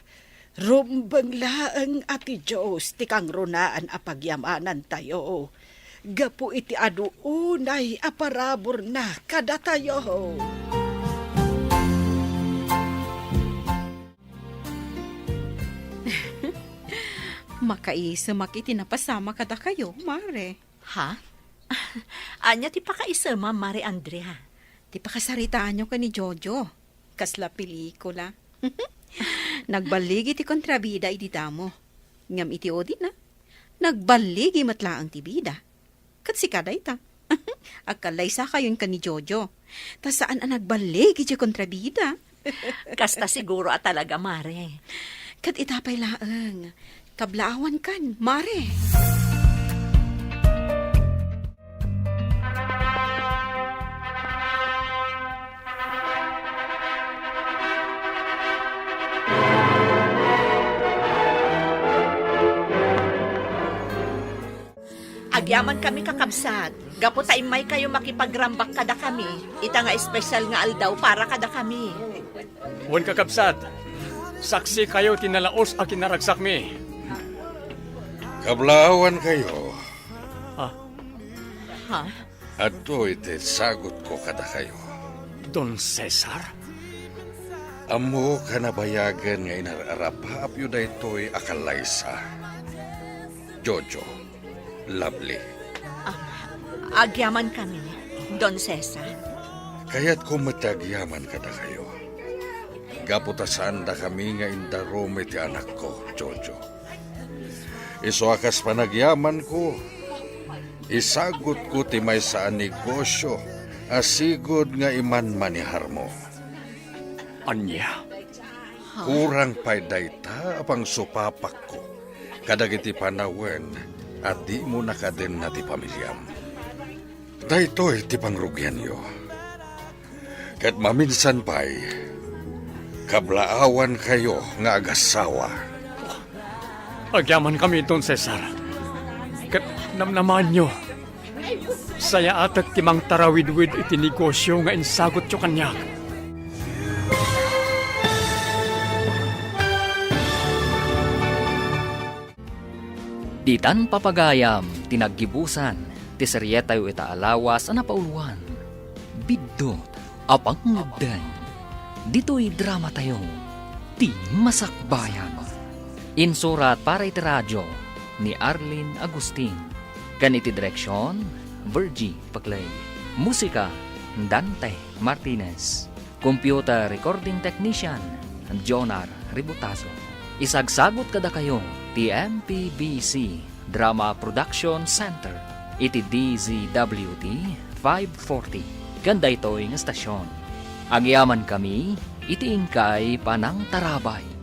Rumbang laang ati Diyos, ti kang runaan apagyamanan tayo. Gapu iti adu unay aparabor na kada tayo. Makaisamak iti napasama kada kayo, Mare. Ha? Anya ti pakaisama, Mari Andrea. Di pa kasaritaan nyo ka ni Jojo. Kasla pelikula. Nagbaligi ti kontrabida iti damo. Ngam iti odi na. Nagbaligi matlaang ti bida. Kat si kada ita. Agkalay sa kayon ka ni Jojo. Ta saan ang nagbaligi ti kontrabida? Kasta siguro talaga, Mare. Kat itapay laang. Kablaawan kan, Mare. Agyaman kami kakabsat. Gapo taimay kayo makipagrambak kada kami. Ita nga espesyal nga aldaw para kada kami. Wan kakabsat, saksi kayo tinalaos a kinaragsak mi. Kablawan kayo. Ha? Ato iti sagot ko kada kayo. Don Cesar? Amo kanabayagan nga inararapap yun na ito'y akalaysa. Jojo, Lovely. Agyaman kami. Don Cesar. Kaya't kumatagyaman ka na kayo. Gaputasan da kami nga indarome ti anak ko, Jojo. Iso akas panagyaman ko. Isagot ko ti may saan negosyo, asigod nga iman manihar mo. Anya, Kurang pa'y dayta apang supapak ko. Kadagiti panawen at di mo nakaden na ti pamilyam. Daytoy ti pangrugyan yo. Kat maminsan pa'y kablaawan kayo nga agasawa. agyaman kami Don Cesar. Kat namnaman nyo. Saya atak timang tarawid-wid iti negosyo nga insagot yo kanya. Ditan papagayam, tinaggibusan, ti seryetayo ita alawas na pauluan. Bidot, apang ngagdan. Dito'y drama tayo, ti masakbayan. Insurat para iti radyo, ni Arlene Agustin. Ganiti direksyon, Virgie Paglay. Musika, Dante Martinez. Computer recording technician, Jonar Ributazo. Isagsagot kada kayo, ti MPBC Drama Production Center, iti DZWT 540. Ganda ito'y nga stasyon. Agyaman kami, iti ingkay panang tarabay.